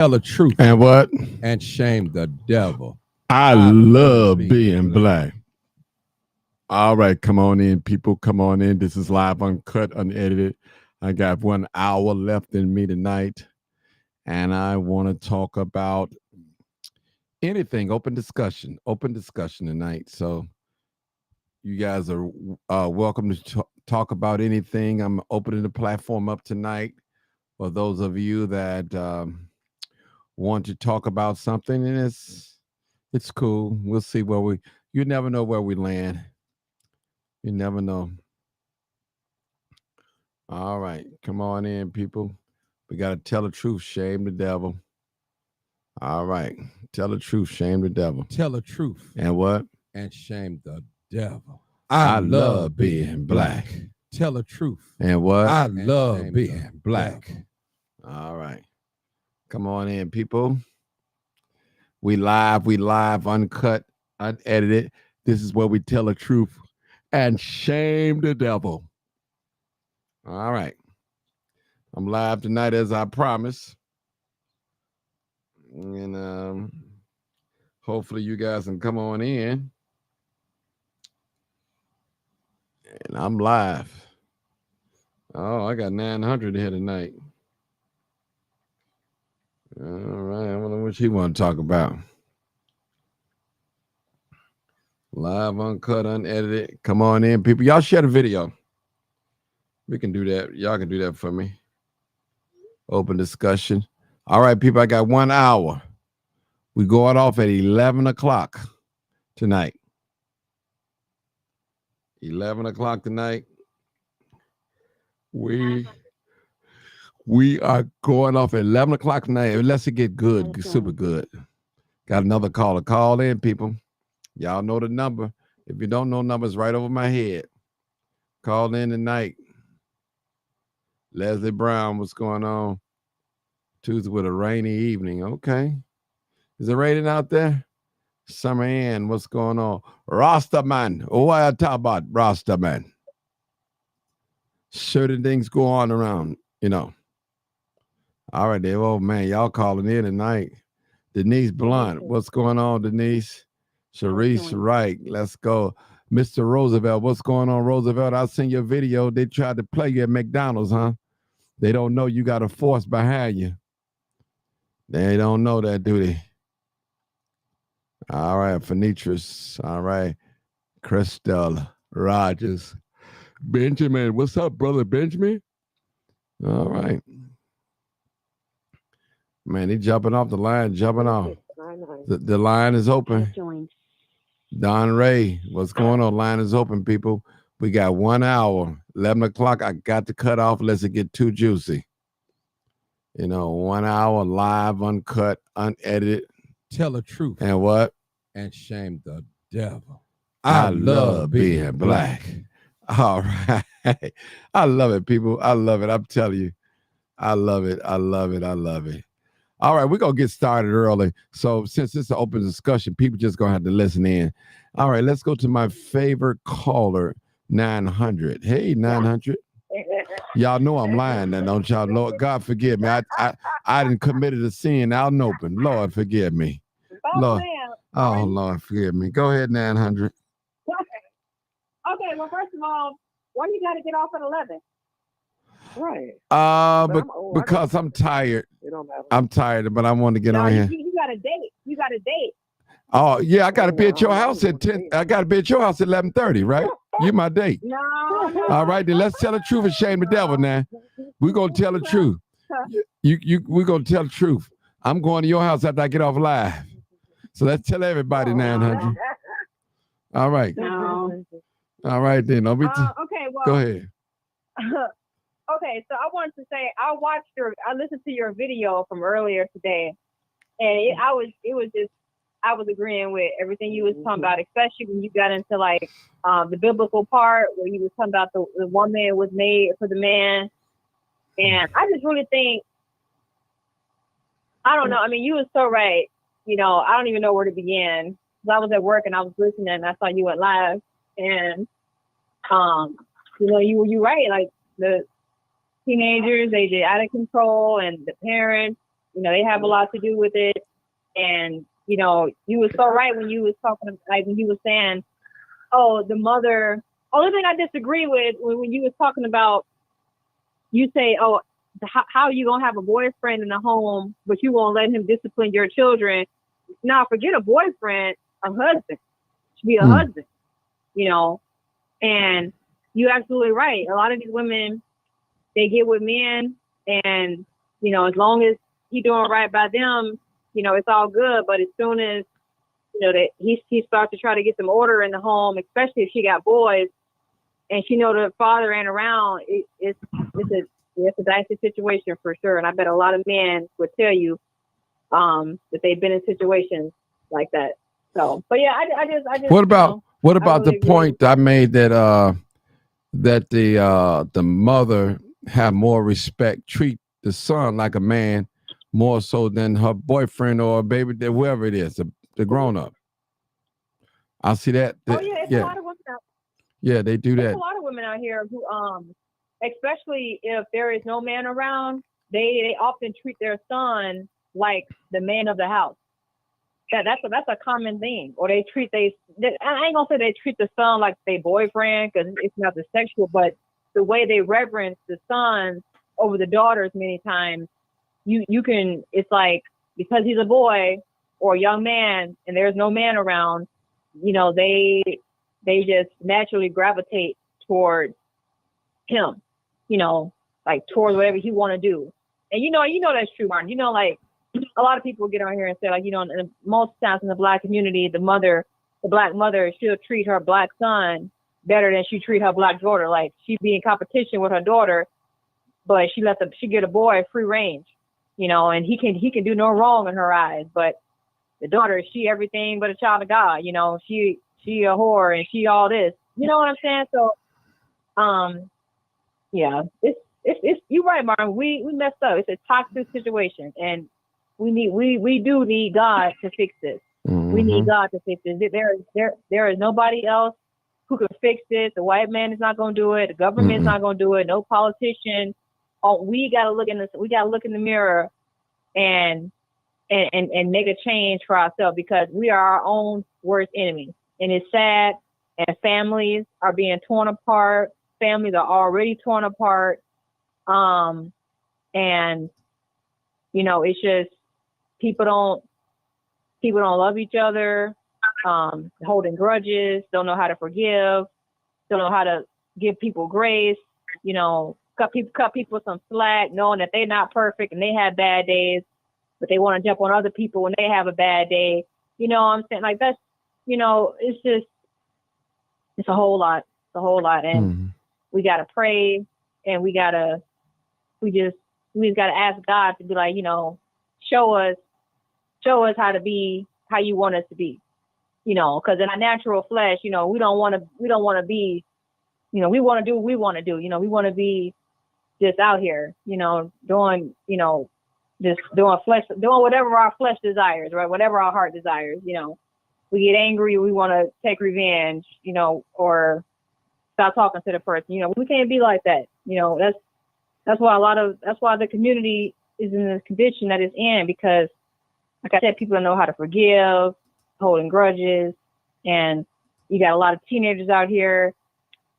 Tell the truth And what? and shame the devil. I I love love being being black. black. All right, come on in, people. Come on in. This is live, uncut, unedited. I got 1 hour left in me tonight, and I want to talk about anything. Open discussion tonight. So you guys are welcome to talk about anything. I'm opening the platform up tonight for those of you that want to talk about something, and it's cool. We'll see where we. You never know where we land. You never know. All right, come on in, people. We got to tell the truth, shame the devil. All right, tell the truth, shame the devil. Tell the truth And what? and shame the devil. I I love love being being black. black. Tell the truth. And what? I And love shame being the black. devil. All right, come on in, people. We live, uncut, unedited. This is where we tell the truth and shame the devil. All right. I'm live tonight as I promised. And hopefully you guys can come on in. And I'm live. Oh, I got 900 here tonight. All right. I wonder what you want to talk about. Live, uncut, unedited. Come on in, people. Y'all share the video. We can do that. Y'all can do that for me. Open discussion. All right, people. I got 1 hour. We going off at 11 o'clock tonight. 11 o'clock tonight. We are going off at 11 o'clock tonight. Unless it get good, super good. Got another caller. Call in, people. Y'all know the number. If you don't know numbers, right over my head. Call in tonight. Leslie Brown, what's going on? Tuesday with a rainy evening. Okay. Is it raining out there? Summer Ann, what's going on? Rastaman. What I talk about, Rastaman? Certain things go on around, you know. All right, there. Oh man, y'all calling in tonight. Denise Blunt, what's going on, Denise? Sharice Wright, let's go. Mr. Roosevelt, what's going on, Roosevelt? I seen your video. They tried to play you at McDonald's, huh? They don't know you got a force behind you. They don't know that, do they? All right, Phoenitris. All right, Crystal Rogers. Benjamin, what's up, brother Benjamin? All right. Man, he jumping off the line, jumping off. The line is open. Don Ray, what's going on? Line is open, people. We got 1 hour, 11 o'clock. I got to cut off unless it get too juicy. You know, 1 hour, live, uncut, unedited. Tell the truth and what? And shame the devil. I love being black. All right. I love it, people. I love it. I'm telling you. I love it. I love it. I love it. All right, we're going to get started early. So since it's an open discussion, people just going to have to listen in. All right, let's go to my favorite caller, 900. Hey, 900. Y'all know I'm lying now, don't y'all? Lord, God forgive me. I didn't committed a sin out and open. Lord, forgive me. Lord, oh, Lord, forgive me. Go ahead, 900. Okay, well, first of all, why you got to get off at 11? Right. Because I'm tired. I'm tired, but I want to get on here. You got a date. You got a date. Oh, yeah, I got to be at your house at 10. I got to be at your house at 11:30, right? You my date. No. All right, then let's tell the truth and shame the devil now. We're going to tell the truth. We're going to tell the truth. I'm going to your house after I get off live. So let's tell everybody, 900. All right. No. All right, then. Okay, well. Go ahead. Okay, so I wanted to say I listened to your video from earlier today, and I was agreeing with everything you was talking about, especially when you got into like the biblical part where you was talking about the woman was made for the man, and I just really think I don't know. I mean, you was so right. You know, I don't even know where to begin. I was at work and I was listening, and I saw you went live, and you know, you right, like the teenagers, they get out of control, and the parents, they have a lot to do with it. And you was so right when you was talking, like when you was saying, oh, the mother. Only thing I disagree with when you was talking about, you say, oh, how are you gonna have a boyfriend in the home, but you won't let him discipline your children? Now, forget a boyfriend, a husband should be a husband, And you're absolutely right. A lot of these women, they get with men, and as long as he doing right by them, it's all good. But as soon as that he starts to try to get some order in the home, especially if she got boys, and she know the father ain't around, it's a dicey situation for sure. And I bet a lot of men would tell you that they've been in situations like that. So, but yeah, I just. What about really the point I made that the mother have more respect, treat the son like a man more so than her boyfriend or baby, whoever it is, the grown up. I see that. A lot of women out. Yeah, they do that. There's a lot of women out here who, especially if there is no man around, they often treat their son like the man of the house. That's a common thing. Or they treat I ain't gonna say they treat the son like their boyfriend, because it's not the sexual, but the way they reverence the sons over the daughters many times, you can, it's like, because he's a boy or a young man and there's no man around, they just naturally gravitate toward him, like towards whatever he want to do. And that's true, Martin. Like a lot of people get on here and say, like, most times in the Black community, the Black mother, she'll treat her Black son better than she treat her Black daughter. Like she be in competition with her daughter, but she get a boy free range, and he can do no wrong in her eyes. But the daughter, she everything but a child of God. She a whore and she all this. You know what I'm saying? So, yeah, it's you're right, Martin. We messed up. It's a toxic situation, and we do need God to fix this. Mm-hmm. We need God to fix this. There is nobody else who can fix this. The white man is not going to do it. The government's not going to do it. No politician. Oh, we got to look in the mirror and make a change for ourselves, because we are our own worst enemy. And it's sad. And families are being torn apart. Families are already torn apart. And it's just people don't love each other. Holding grudges, don't know how to forgive, don't know how to give people grace, cut people some slack, knowing that they're not perfect and they have bad days, but they want to jump on other people when they have a bad day. I'm saying, like, that's, it's a whole lot. It's a whole lot. And we got to pray, and we just got to ask God to be like, show us how to be, how you want us to be. Because in our natural flesh, we don't want to be, we want to do what we want to do. We want to be just out here, doing, just doing whatever our flesh desires, right? Whatever our heart desires. We get angry, we want to take revenge, or stop talking to the person. We can't be like that. That's why the community is in the condition that it's in, because, like I said, people don't know how to forgive, holding grudges, and you got a lot of teenagers out here,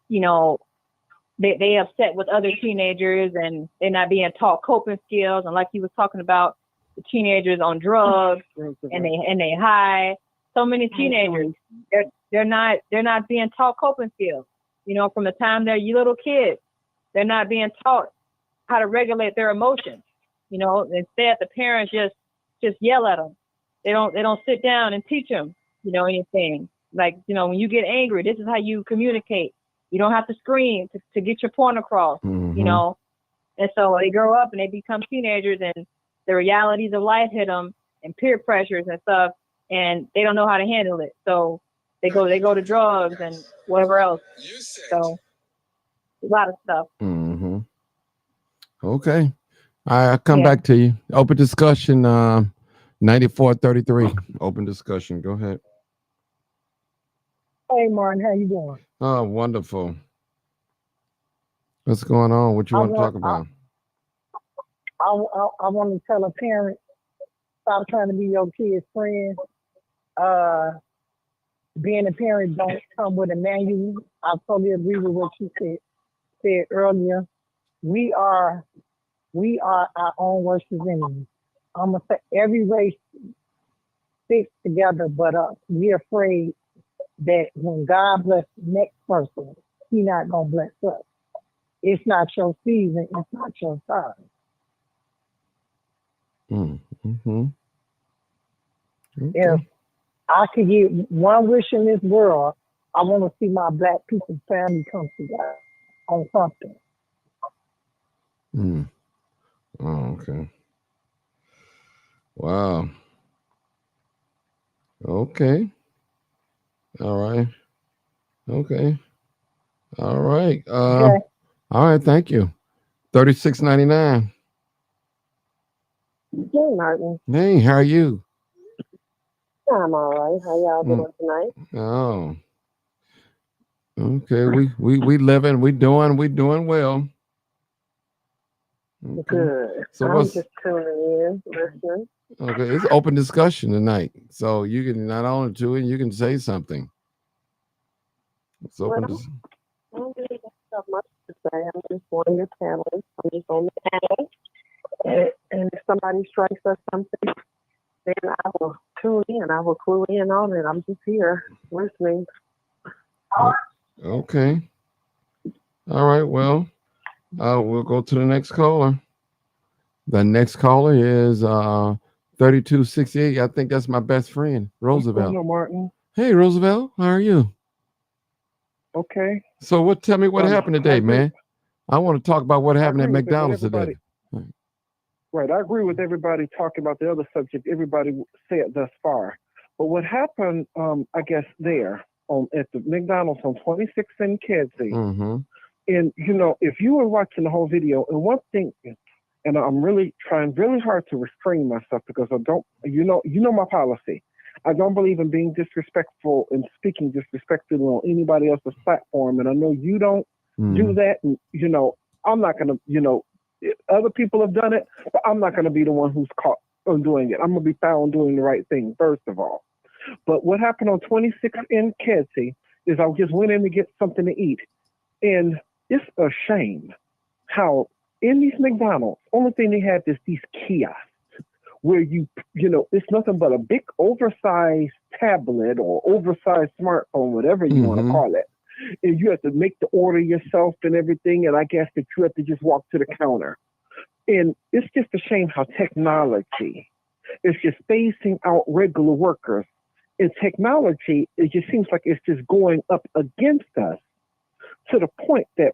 they upset with other teenagers, and they're not being taught coping skills. And like he was talking about, the teenagers on drugs and they high. So many teenagers, they're not being taught coping skills. From the time they're little kids, they're not being taught how to regulate their emotions. Instead the parents just yell at them. They don't sit down and teach them, anything. Like, when you get angry, this is how you communicate. You don't have to scream to get your point across, And so they grow up and they become teenagers, and the realities of life hit them, and peer pressures and stuff, and they don't know how to handle it. So they go to drugs and whatever else. So a lot of stuff. Mm-hmm. Okay. I'll come back to you. Open discussion, 9433. Open discussion. Go ahead. Hey, Martin, how you doing? Oh, wonderful. What's going on? What you want to talk about? I want to tell a parent stop trying to be your kid's friend. Being a parent don't come with a manual. I totally agree with what you said earlier. We are our own worst enemy. I'm gonna say every race sticks together, but we're afraid that when God bless the next person, He not gonna bless us. It's not your season. It's not your time. Mm-hmm. Okay. If I could get one wish in this world, I want to see my Black people's family come together on something. Mm. Oh, okay. Wow. Okay. All right. Okay. All right. Okay. All right. Thank you. 36.99. Hey, Martin. Hey, how are you? I'm all right. How y'all Mm. doing tonight? Oh. Okay. We living. We doing well. Okay. Good. So I'm what's just tuning in, listening. okay? It's open discussion tonight, so you can not only do it, you can say something. It's open. Well, I don't really have much to say. I'm just one of your panelists. I'm just on the panel. And if somebody strikes us something, then I will tune in. I will clue in on it. I'm just here listening. Okay. All right. Well, we'll go to the next caller. The next caller is 3268. I think that's my best friend, Roosevelt. Hello, Martin. Hey, Roosevelt, how are you? Okay. So tell me what happened today, I agree, man. I want to talk about what I happened at agree with what McDonald's today. everybody. Right. I agree with everybody talking about the other subject everybody said thus far. But what happened, I guess, there at the McDonald's on 26th and Kedzie, Mm-hmm. and if you were watching the whole video, and one thing, and I'm really trying really hard to restrain myself because I don't, my policy. I don't believe in being disrespectful and speaking disrespectfully on anybody else's platform, and I know you don't do that. And I'm not gonna, other people have done it, but I'm not gonna be the one who's caught on doing it. I'm gonna be found doing the right thing first of all. But what happened on 26th in Kedzie is I just went in to get something to eat, and it's a shame how in these McDonald's, only thing they have is these kiosks where it's nothing but a big oversized tablet or oversized smartphone, whatever you want to call it. And you have to make the order yourself and everything. And I guess that you have to just walk to the counter. And it's just a shame how technology is just phasing out regular workers. And technology, it just seems like it's just going up against us to the point that,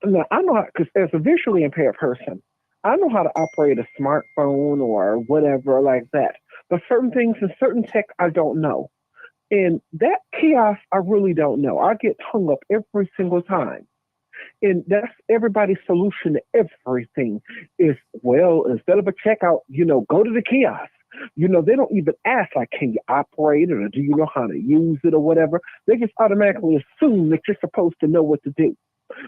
now, I know, because as a visually impaired person, I know how to operate a smartphone or whatever like that. But certain things and certain tech, I don't know. And that kiosk, I really don't know. I get hung up every single time. And that's everybody's solution to everything is, well, instead of a checkout, go to the kiosk. They don't even ask, like, can you operate it or do you know how to use it or whatever? They just automatically assume that you're supposed to know what to do.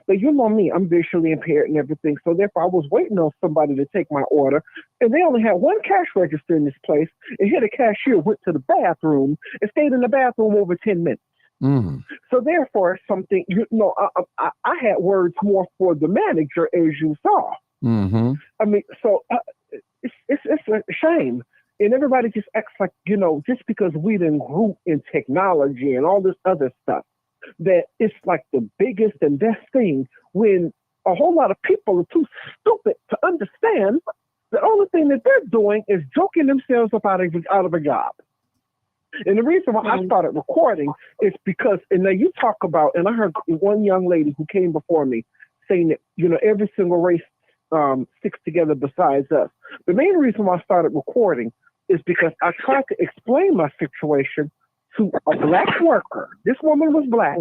But you know me, I'm visually impaired and everything. So therefore, I was waiting on somebody to take my order. And they only had one cash register in this place. And here the cashier went to the bathroom and stayed in the bathroom over 10 minutes. Mm. So therefore, something, I had words more for the manager, as you saw. Mm-hmm. I mean, so it's a shame. And everybody just acts like, just because we didn't group in technology and all this other stuff, that it's like the biggest and best thing, when a whole lot of people are too stupid to understand the only thing that they're doing is joking themselves up out of a job. And the reason why I started recording is because, and now you talk about, and I heard one young lady who came before me saying that, every single race sticks together besides us. The main reason why I started recording is because I tried to explain my situation to a black worker. This woman was black,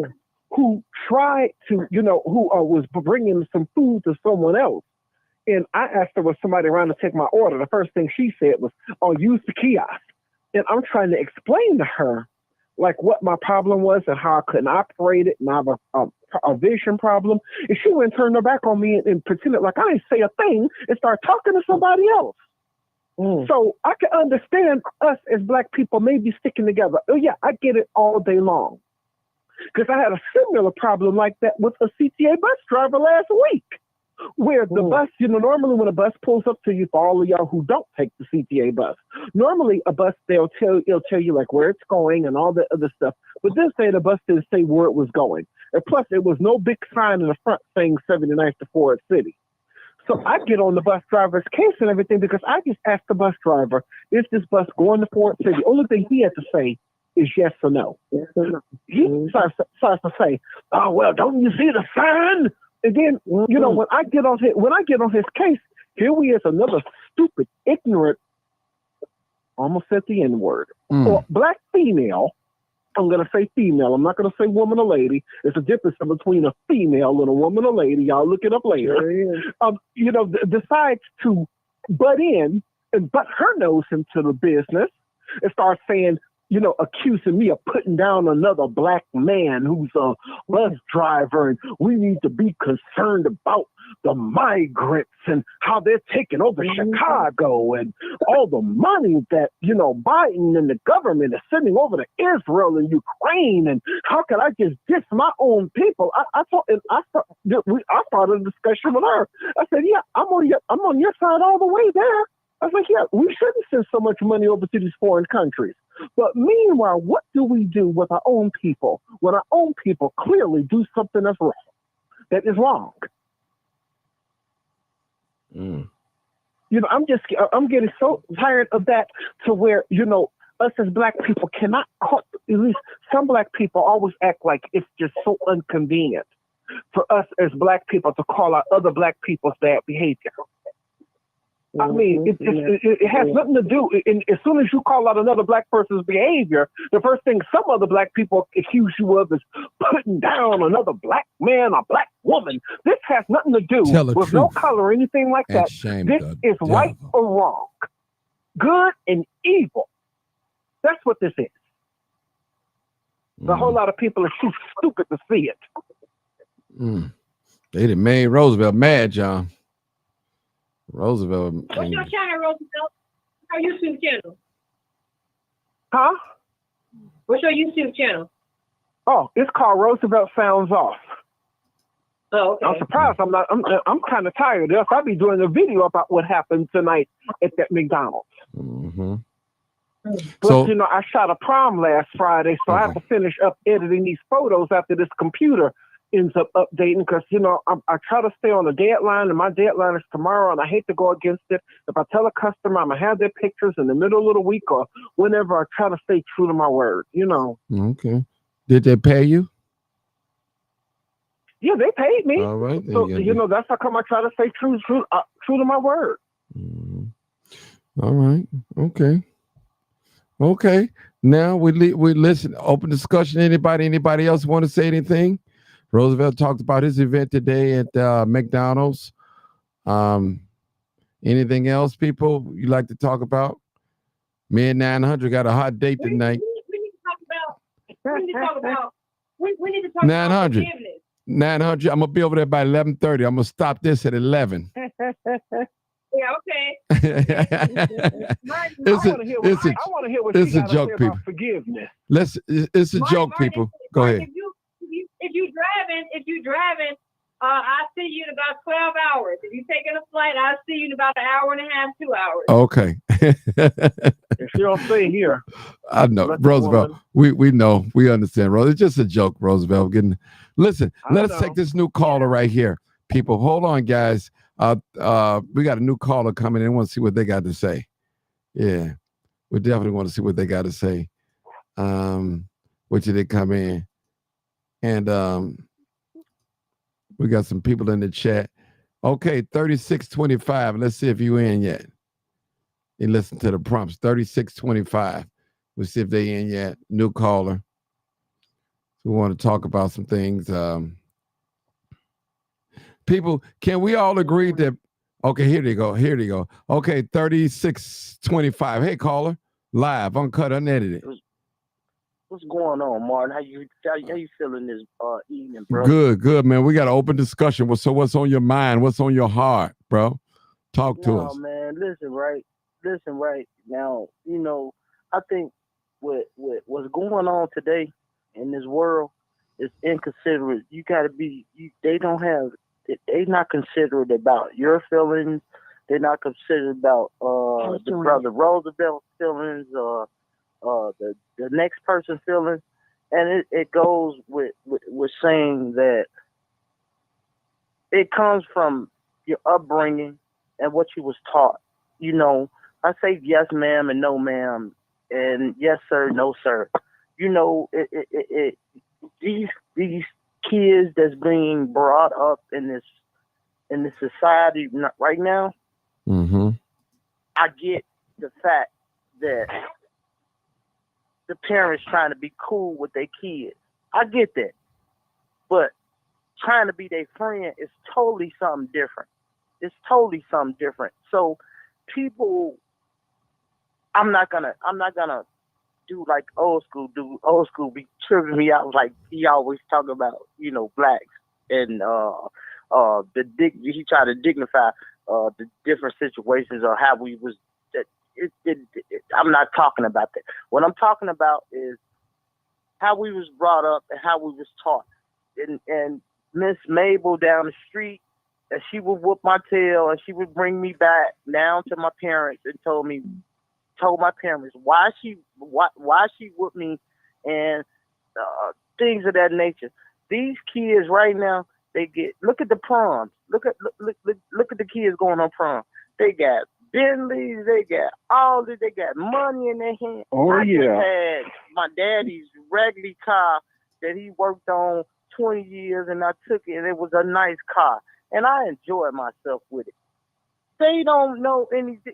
who tried to, who was bringing some food to someone else. And I asked her, was somebody around to take my order? The first thing she said was, oh, use the kiosk. And I'm trying to explain to her, like, what my problem was and how I couldn't operate it, and I have a vision problem. And she went and turned her back on me and pretended like I didn't say a thing and started talking to somebody else. So I can understand us as black people maybe sticking together. Oh yeah, I get it all day long. Because I had a similar problem like that with a CTA bus driver last week, where the bus, normally when a bus pulls up to you, for all of y'all who don't take the CTA bus, normally a bus, it'll tell you like where it's going and all that other stuff. But this day the bus didn't say where it was going. And plus, it was no big sign in the front saying 79th to Ford City. So I get on the bus driver's case and everything because I just asked the bus driver, is this bus going to Ford City? The only thing he had to say is yes or no. Yes or no. He starts to say, oh, well, don't you see the sign? And then, when I get on his case, here we is another stupid, ignorant, almost said the N-word, or black female. I'm going to say female. I'm not going to say woman or lady. There's a difference between a female and a woman or lady. Y'all look it up later. Decides to butt in and butt her nose into the business and start saying, accusing me of putting down another black man who's a bus driver, and we need to be concerned about the migrants and how they're taking over Chicago and all the money that, Biden and the government is sending over to Israel and Ukraine, and how can I just diss my own people? I started a discussion with her. I said, yeah, I'm on your side all the way there. I was like, yeah, we shouldn't send so much money over to these foreign countries. But meanwhile, what do we do with our own people when our own people clearly do something that's wrong? That is wrong. I'm getting so tired of that to where, us as black people cannot, at least some black people always act like it's just so inconvenient for us as black people to call out other black people's bad behavior. I mean, it has nothing to do. And as soon as you call out another black person's behavior, the first thing some other black people accuse you of is putting down another black man or black woman. This has nothing to do with no color or anything like that. This is right or wrong, good and evil. That's what this is. A whole lot of people are too stupid to see it. They done made Roosevelt mad, John. Roosevelt. What's your channel, Roosevelt? Our YouTube channel. Huh? What's your YouTube channel? Oh, it's called Roosevelt Sounds Off. Oh, okay. I'm surprised. I'm kind of tired. Else I'll be doing a video about what happened tonight at that McDonald's. But I shot a prom last Friday, so I have to finish up editing these photos after this computer ends up updating because, I try to stay on a deadline, and my deadline is tomorrow, and I hate to go against it. If I tell a customer I'm going to have their pictures in the middle of the week or whenever, I try to stay true to my word, Okay. Did they pay you? Yeah, they paid me. All right. So, that's how come I try to stay true to my word. All right. Okay. Now we listen. Open discussion. Anybody else want to say anything? Roosevelt talked about his event today at McDonald's. Anything else, people, you like to talk about? Me and 900 got a hot date tonight. We need to talk about 900. forgiveness. 900. I'm gonna be over there by 11:30. I'm gonna stop this at 11. Yeah, okay. I want to hear what it's you a joke, say people. about forgiveness. It's a joke, people. Go ahead. If you driving, I'll see you in about 12 hours. If you're taking a flight, I'll see you in about an hour and a half, 2 hours. Okay. If you don't stay here, I know, Roosevelt. We know, we understand, Rose. It's just a joke, Roosevelt. Listen, let us take this new caller right here, people. Hold on, guys. We got a new caller coming in. I want to see what they got to say. Yeah, we definitely want to see what they got to say. Which did they come in? And we got some people in the chat. Okay, 3625. Let's see if you in yet. You listen to the prompts. 3625. We'll see if they in yet. New caller. We want to talk about some things. People, can we all agree that? Okay, here they go. Okay, 3625. Hey, caller, live, uncut, unedited. What's going on, Martin? How you feeling this evening, bro? Good, man. We got an open discussion. So what's on your mind? What's on your heart, bro? Talk to us. Man, listen, right? listen, right now, I think what's going on today in this world is inconsiderate. You got to be. They don't have. They not considerate about your feelings. They're not considerate about the brother Roosevelt's feelings or the next person's feelings. And it goes with saying that it comes from your upbringing and what you was taught. I say yes, ma'am, and no, ma'am, and yes, sir, no, sir. These kids that's being brought up in this society right now. Mm-hmm. I get the fact that the parents trying to be cool with their kids. I get that, but trying to be their friend is totally something different. It's totally something different. So people, I'm not gonna do like old school. Old school be tripping me out. Like he always talk about, blacks and he tried to dignify the different situations or how we was. I'm not talking about that. What I'm talking about is how we was brought up and how we was taught. And Miss Mabel down the street, and she would whoop my tail and she would bring me back down to my parents and told my parents why she whooped me and things of that nature. These kids right now, look at the proms. Look at the kids going on prom. They got Bentleys, they got all this, they got money in their hand. I just had my daddy's regular car that he worked on 20 years and I took it and it was a nice car. And I enjoyed myself with it. They don't know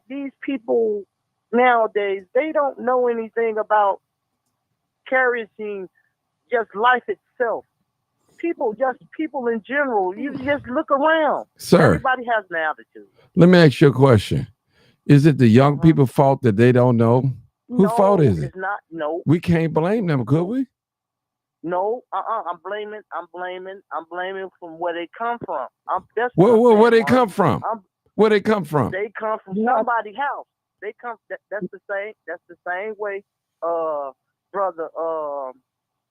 these people nowadays, they don't know anything about cherishing just life itself. People in general, you just look around. Sir, everybody has an attitude. Let me ask you a question. Is it the young people's fault that they don't know? Whose fault is it? It's not. No. We can't blame them, could we? No. I'm blaming from where they come from. Where they come from? Where they come from? They come from somebody's house. They come. That's the same. That's the same way. Brother.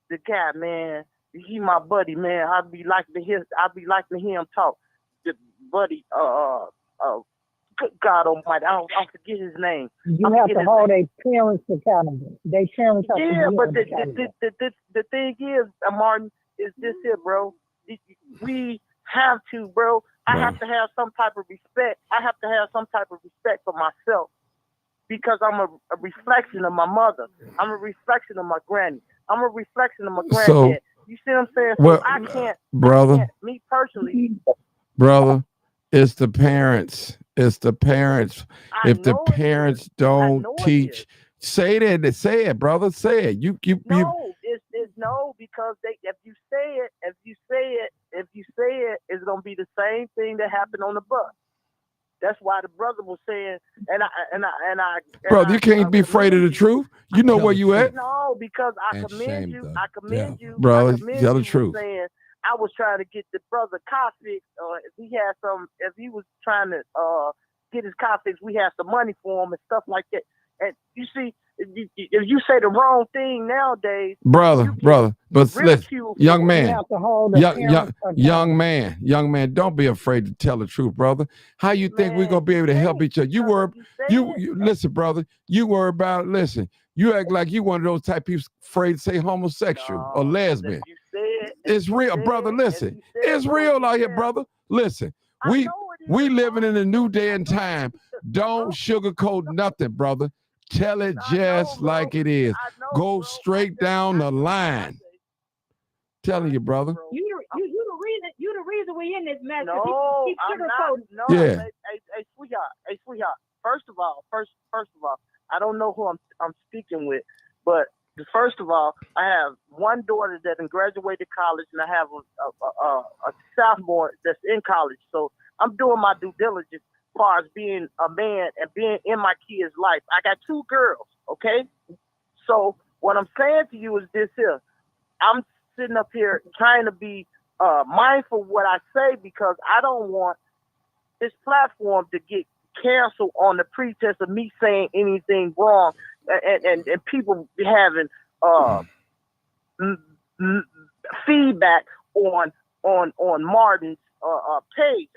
The guy, man. He my buddy, man. I'd be liking to hear him talk. The buddy. Good God Almighty, I forget his name. You have to hold their parents accountable. They parents have to be accountable. The thing is, Martin, is this here, bro. We have to, bro. I have to have some type of respect. I have to have some type of respect for myself because I'm a reflection of my mother. I'm a reflection of my granny. I'm a reflection of my granddad. You see what I'm saying? So I can't, me personally. Brother, it's the parents. It's the parents. If the parents don't teach, say it, brother. Say it. You. No, because if you say it, it's gonna be the same thing that happened on the bus. That's why the brother was saying, brother, you can't be afraid of the truth. You know where you at? No, because I commend you, brother. Tell the truth. Saying, I was trying to get the brother car fixed. If he was trying to get his car fixed, we had some money for him and stuff like that. And you see, if you say the wrong thing nowadays, brother, but listen, young man, don't be afraid to tell the truth, brother. How you think we're gonna be able to help each other? You listen, brother. You worry about listen. You act like you one of those type people afraid to say homosexual or lesbian. It's real, brother. Listen, it's real out here, brother. Listen, we living in a new day and time. Don't sugarcoat nothing, brother. Tell it just like it is. Go straight down the line. Telling you, brother. You the reason we in this mess. No, I'm not. No, yeah. Hey, sweetheart. First of all, I don't know who I'm speaking with, but first of all, I have one daughter that graduated college, and I have a sophomore that's in college. So I'm doing my due diligence as far as being a man and being in my kid's life. I got two girls, okay? So what I'm saying to you is this here. I'm sitting up here trying to be mindful of what I say because I don't want this platform to get canceled on the pretense of me saying anything wrong, and people having feedback on Martin's page.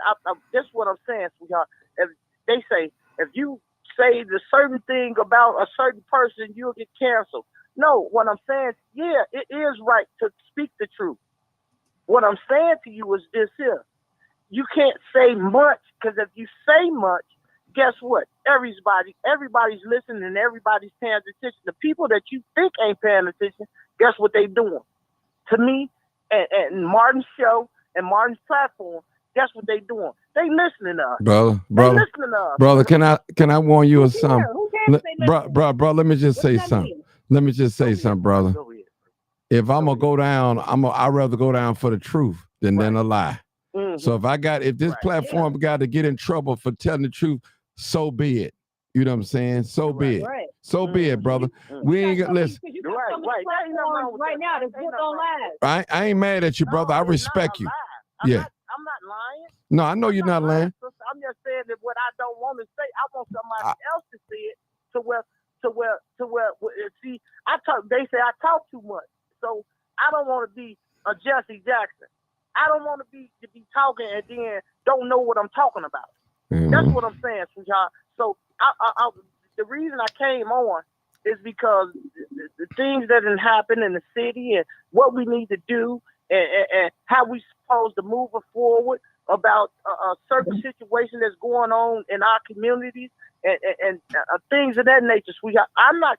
That's what I'm saying, sweetheart. If they say if you say the certain thing about a certain person, you'll get canceled. No, what I'm saying, yeah, it is right to speak the truth. What I'm saying to you is this here. You can't say much, because if you say much, guess what? Everybody's listening and everybody's paying attention. The people that you think ain't paying attention, guess what they doing? To me and Martin's show and Martin's platform, guess what they doing? They listening to us. Brother, listening to us. brother, can I warn you of something? Who cares if they Bro, let me just say that something. mean? Let me just say something, brother. Go ahead. If I'm gonna go down, I'd rather go down for the truth than a lie. Mhm. So if this platform got to get in trouble for telling the truth, so be it. You know what I'm saying? So be it. Right. So be it, brother. Mm-hmm. We ain't gonna listen. You got so many platforms right now to put on live. I ain't mad at you, brother. I respect you. Yeah. I'm not lying. No, I know you're not lying. Sister. I'm just saying that what I don't want to say, I want somebody else to say it to where. See, they say I talk too much, so I don't want to be a Jesse Jackson. I don't want to be talking and then don't know what I'm talking about. Mm-hmm. That's what I'm saying, sweetheart. So the reason I came on is because the things that have happened in the city and what we need to do and how we supposed to move it forward about a certain situation that's going on in our communities and things of that nature, sweetheart. I'm not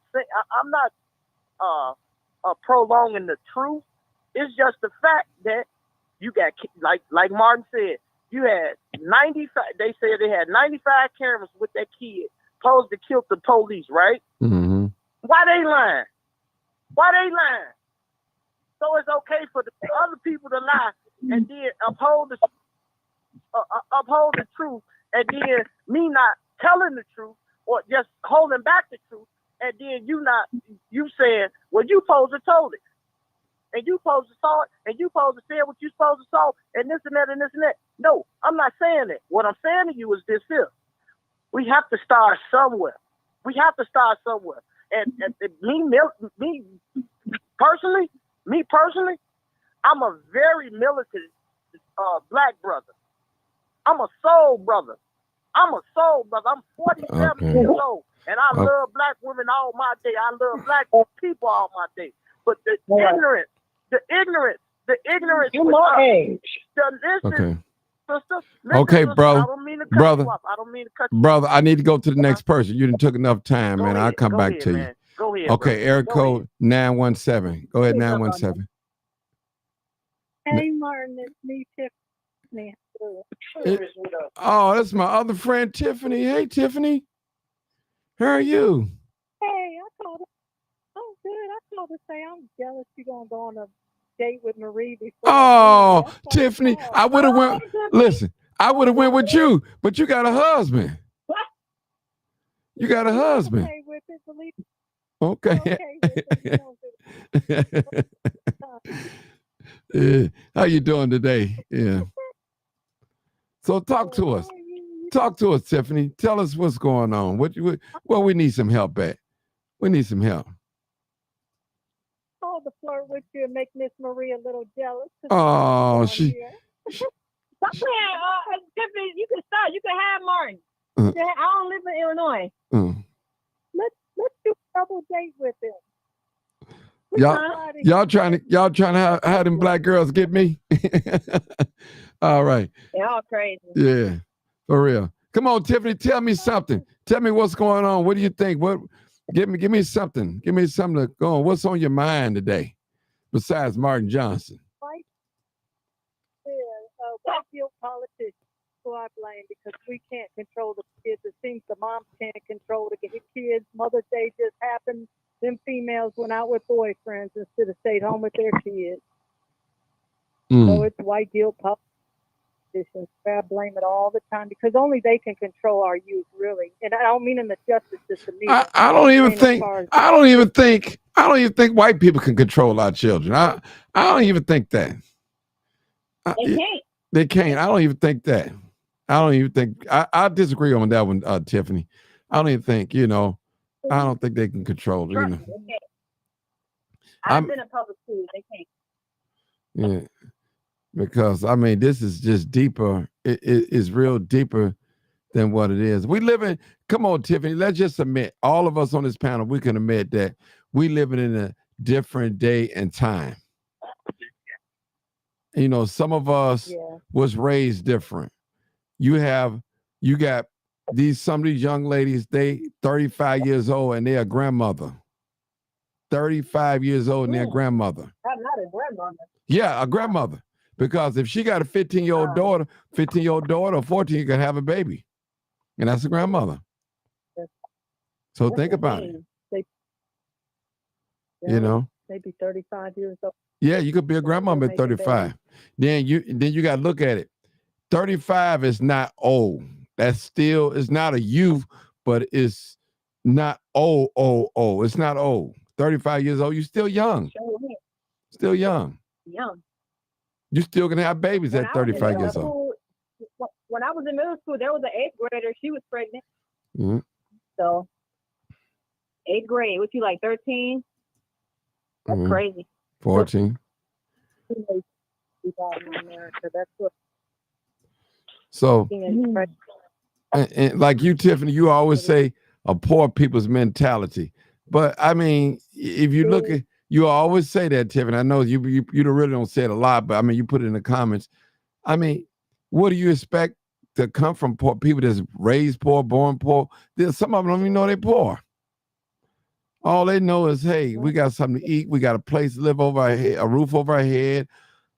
prolonging the truth. It's just the fact that you got, like Martin said, you had 95. They said they had 95 cameras with that kid supposed to kill the police, right? Mm-hmm. Why they lying? So it's okay for the other people to lie and then uphold the truth, and then me not telling the truth or just holding back the truth, and then you saying, well, you supposed to told it, and you supposed to saw it, and you supposed to say what you supposed to saw, and this and that and this and that. No, I'm not saying that. What I'm saying to you is this here. We have to start somewhere. And me personally, I'm a very militant black brother. I'm a soul brother. I'm 47 years old, and I love black women all my day. I love black people all my day. But the ignorance. You my age. Listen, sister. Okay, brother. I don't mean to cut you off. Brother, I need to go to the next person. You done took enough time, man. I'll come back to you. Go ahead. Okay, area code 917. Go ahead, 917. Hey, Martin, it's me, Tiffany. Oh, that's my other friend, Tiffany. Hey, Tiffany. How are you? Hey, I called. I'm good. I called to say I'm jealous you're gonna go on a date with Marie before. Oh, Tiffany, I would have went. Listen, I would have went with you, but you got a husband. You got a husband. Okay, with it, believe. Okay. Okay, with Yeah. How you doing today? Yeah. So talk to us. Talk to us, Tiffany. Tell us what's going on. Well, we need some help at. We need some help. called to flirt with you and make Miss Marie a little jealous. Oh, Stop playing, Tiffany. You can start. You can have Martin. I don't live in Illinois. Let's do a double date with him. Y'all trying to have them black girls get me? All right. They're all crazy. Yeah, for real. Come on, Tiffany, tell me something. Tell me what's going on. What do you think? Give me something. Give me something to go on. What's on your mind today besides Martin Johnson? White guilt politicians who I blame because we can't control the kids. It seems the moms can't control the kids. Mother's Day just happened. Them females went out with boyfriends instead of stayed home with their kids. So it's white guilt politicians. I blame it all the time because only they can control our youth, really. And I don't mean in the justice system. I don't even think white people can control our children. I don't even think that. They can't. They can't. I don't even think that. I don't even think I disagree on that one, Tiffany. I don't even think, I don't think they can control, Trust me, they can't. I've I'm been in public schools. They can't. yeah, because I mean this is just deeper. It's real deeper than what it is. We live in, come on, Tiffany, let's just admit, all of us on this panel, we can admit that we living in a different day and time. Some of us Yeah. was raised different. You got some of these young ladies, they 35 years old and they're a grandmother. 35 years old and they're a grandmother. I'm not a grandmother. Yeah, a grandmother. Because if she got a 15-year-old daughter, 15-year-old daughter, or 14, you can have a baby. And that's a grandmother. So think about it. They, Yeah. Maybe 35 years old. Yeah, you could be a grandmother at 35. Then you got to look at it. 35 is not old. That's still, it's not a youth, but it's not old. It's not old. 35 years old, you're still young. Still young. Young. You still gonna have babies at 35 years old. When I was in middle school, there was an 8th grader. She was pregnant. Mm-hmm. So 8th grade, what you like 13? That's crazy. 14. That's what. So, and like you, Tiffany, you always say a poor people's mentality. But I mean, if you look at, you always say that, Tiffany. I know you really don't say it a lot, but I mean, you put it in the comments. I mean, what do you expect to come from poor people that's raised poor, born poor? Some of them don't even know they're poor. All they know is, hey, we got something to eat. We got a place to live over our head, a roof over our head,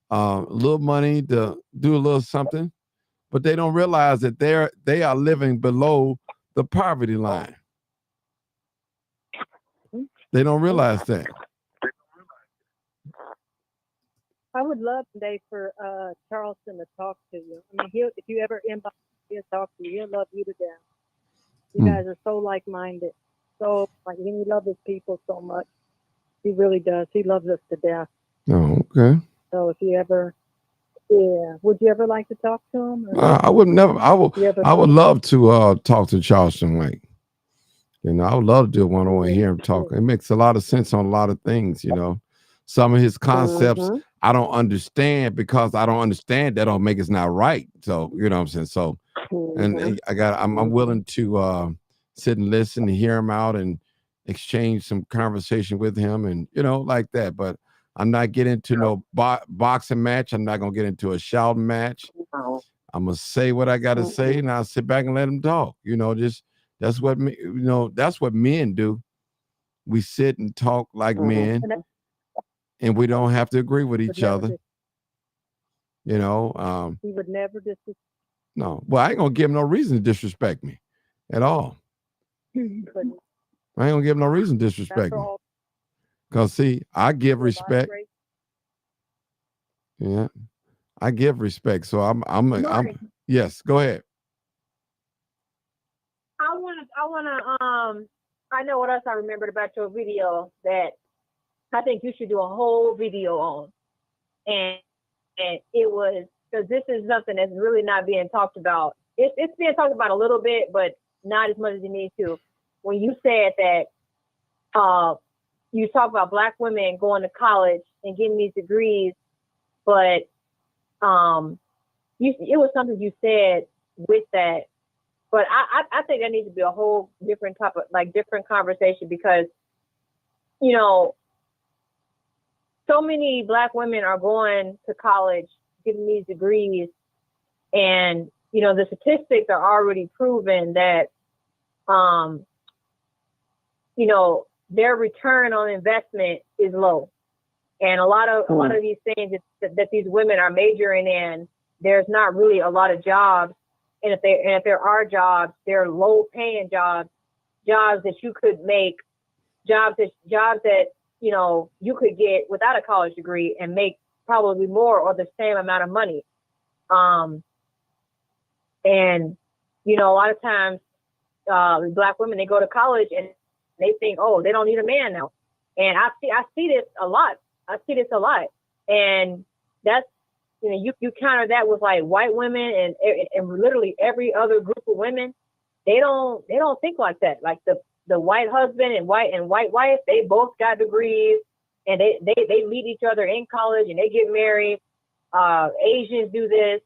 a little money to do a little something. But they don't realize that they are living below the poverty line. They don't realize that. I would love today for Charleson to talk to you. I mean, if you ever inbox, he'll talk to you. He'll love you to death. You guys are so like-minded. So, he loves his people so much. He really does. He loves us to death. Oh, okay. So if you ever, would you ever like to talk to him? I would never. I would love to talk to Charleson White. I would love to do one on here and talk. It makes a lot of sense on a lot of things. Some of his concepts I don't understand because I don't understand. That don't make it not right. So you know what I'm saying. So, and I'm willing to sit and listen and hear him out and exchange some conversation with him and like that. But I'm not getting into no boxing match. I'm not gonna get into a shouting match. I'm gonna say what I gotta say, and I'll sit back and let him talk. That's what that's what men do. We sit and talk like men, and we don't have to agree with each other. He would never disrespect. No, well, I ain't gonna give him no reason to disrespect me at all. I ain't gonna give him no reason to disrespect me. Because see, I give respect. Yeah, I give respect. So I'm yes, go ahead. I know what else I remembered about your video that I think you should do a whole video on. And it was, because this is something that's really not being talked about. It's being talked about a little bit, but not as much as it needs to. When you said that you talk about Black women going to college and getting these degrees, but it was something you said with that. But I think there needs to be a whole different type of, different conversation because, so many Black women are going to college, getting these degrees, and, the statistics are already proven that, their return on investment is low. And a lot of these things that these women are majoring in, there's not really a lot of jobs. And if there are jobs, they're low paying jobs that you could make, jobs that you could get without a college degree and make probably more or the same amount of money. And a lot of times Black women, they go to college and they think, oh, they don't need a man now. And I see this a lot. And that's you counter that with like white women and literally every other group of women. They don't think like that. Like the white husband and white wife, they both got degrees and they meet each other in college and they get married. Asians do this,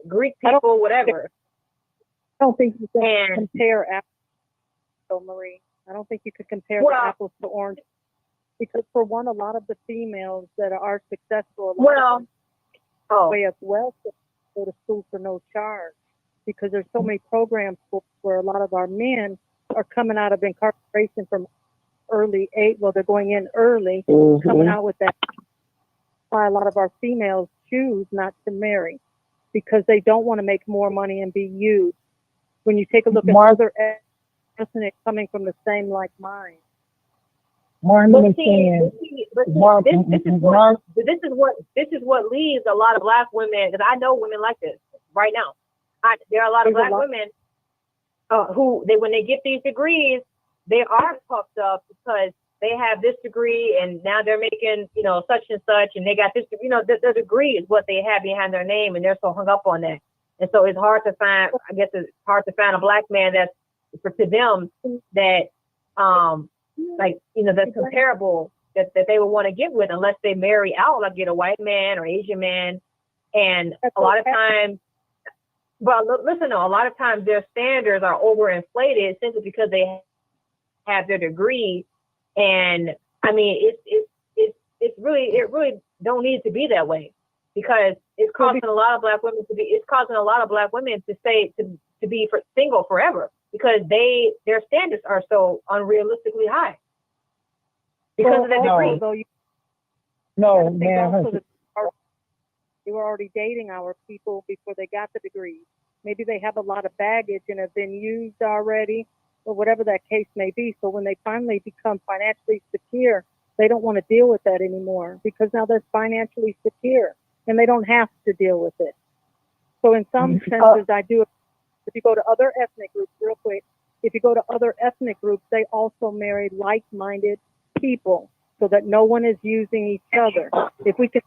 Greek people, whatever. I don't think you can compare apples to Marie. I don't think you could compare the apples to oranges. Because for one, a lot of the females that are successful, way of wealth, go to school for no charge. Because there's so many programs where a lot of our men are coming out of incarceration from early age. Well, they're going in early, coming out with that. Why a lot of our females choose not to marry because they don't want to make more money and be used. When you take a look at other ethnic coming from the same like mind. This is what leaves a lot of black women, because I know women like this right now. There are a lot of black women who when they get these degrees, they are puffed up because they have this degree and now they're making, such and such, and they got this, the degree is what they have behind their name, and they're so hung up on that. And so it's hard to find, a black man that's, to them, that, that's comparable that they would want to get with, unless they marry out, like get a white man or Asian man. And a lot of times, but listen, though, a lot of times their standards are overinflated simply because they have their degree. And I mean, it really don't need to be that way, because it's causing a lot of black women to stay to be single forever, because their standards are so unrealistically high because of the degree. No, man. They were already dating our people before they got the degrees. Maybe they have a lot of baggage and have been used already, or whatever that case may be. So when they finally become financially secure, they don't want to deal with that anymore, because now they're financially secure and they don't have to deal with it. So in some senses, I do. If you go to other ethnic groups, real quick, if you go to other ethnic groups, they also marry like-minded people so that no one is using each other. If we could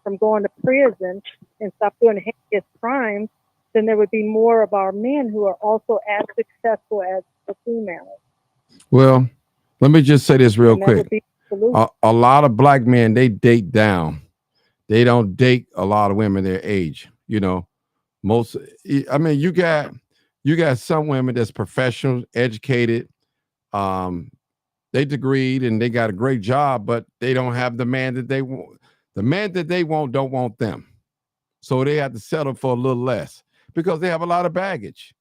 from going to prison and stop doing heinous crimes, then there would be more of our men who are also as successful as the females. Well, let me just say this real quick. A lot of black men, they date down. They don't date a lot of women their age. You got some women that's professional, educated, they degreed and they got a great job, but they don't have the man that they want. The man that they want don't want them. So they have to settle for a little less because they have a lot of baggage.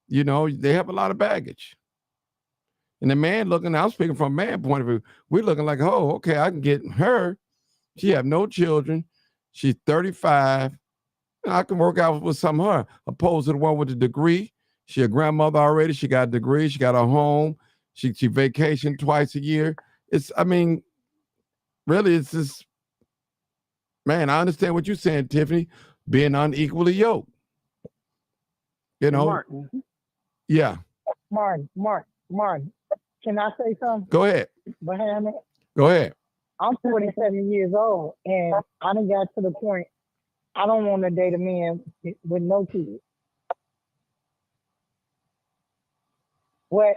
They have a lot of baggage. And the man I'm speaking from a man point of view, we're looking like, oh, okay, I can get her. She have no children. She's 35. I can work out with some of her, opposed to the one with the degree. She a grandmother already. She got a degree. She got a home. She vacation twice a year. Really, it's just, man, I understand what you're saying, Tiffany, being unequally yoked. Martin. Yeah. Martin, can I say something? Go ahead. Behind it? Go ahead. I'm 47 years old, and I done got to the point I don't want to date a man with no kids. What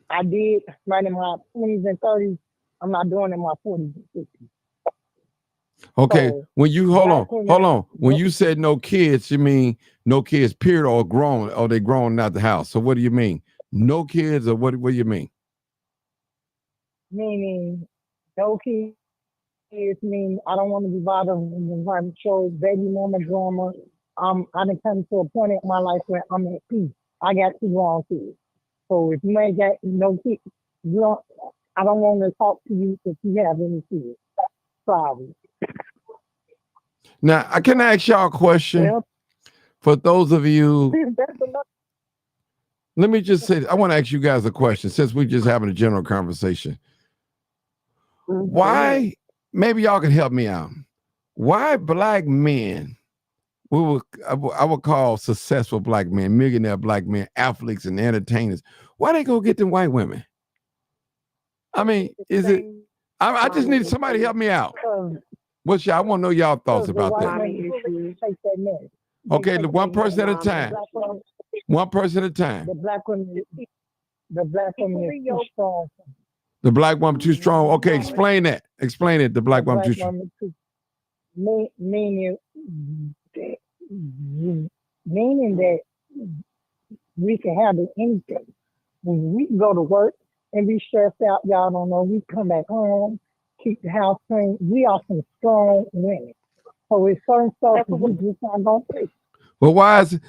I did right in my 20s and 30s, I'm not doing in my 40s and 50s. Okay, So, when you hold on. When you said no kids, you mean no kids, period, or grown, or they grown out the house. So what do you mean? No kids, or what do you mean? Meaning no kids mean I don't want to be bothered with my show baby mama drama. I done come to a point in my life where I'm at peace. I got 2 grown kids. So if you ain't got no kids, I don't want to talk to you if you have any kids. Sorry. Now, can I ask y'all a question? Well, for those of you, let me just say, I want to ask you guys a question since we're just having a general conversation. Why, maybe y'all can help me out. Why black men, I would call successful black men, millionaire black men, athletes and entertainers, why they go get them white women? I mean, is it, I just need somebody to help me out. What's y'all? I want to know y'all thoughts The about white that. woman take that man. Okay, They one take that person at a man. time. One person at a time. The black woman is too strong. The black woman too strong. Okay, explain that. Explain it. The black woman too strong. Meaning that we can handle anything. When we go to work and be stressed out, y'all don't know, we come back home, keep the house clean. We are some strong women. So it's certain stuff that we just not gonna take. Well, why is the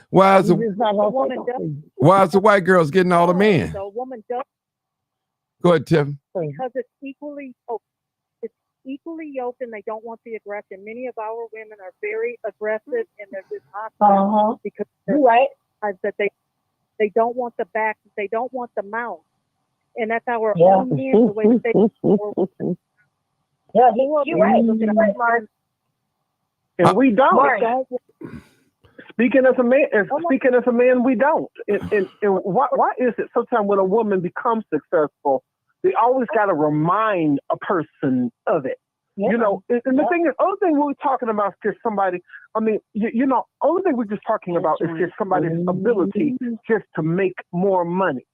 white girls getting all the men? The woman does Go ahead, Tiff. because it's equally yoked. It's equally yoked, and they don't want the aggression. Many of our women are very aggressive, and they're just hostile because they're that they don't want the back, they don't want the mouth, and that's our own men the way that they. Yeah, you're right, Mark. And we don't. Speaking as a man, we don't. And why is it sometimes when a woman becomes successful, they always got to remind a person of it? Yeah. You know, and the thing is, other thing we're talking about is just somebody. I mean, only thing we're just talking about is just somebody's ability just to make more money.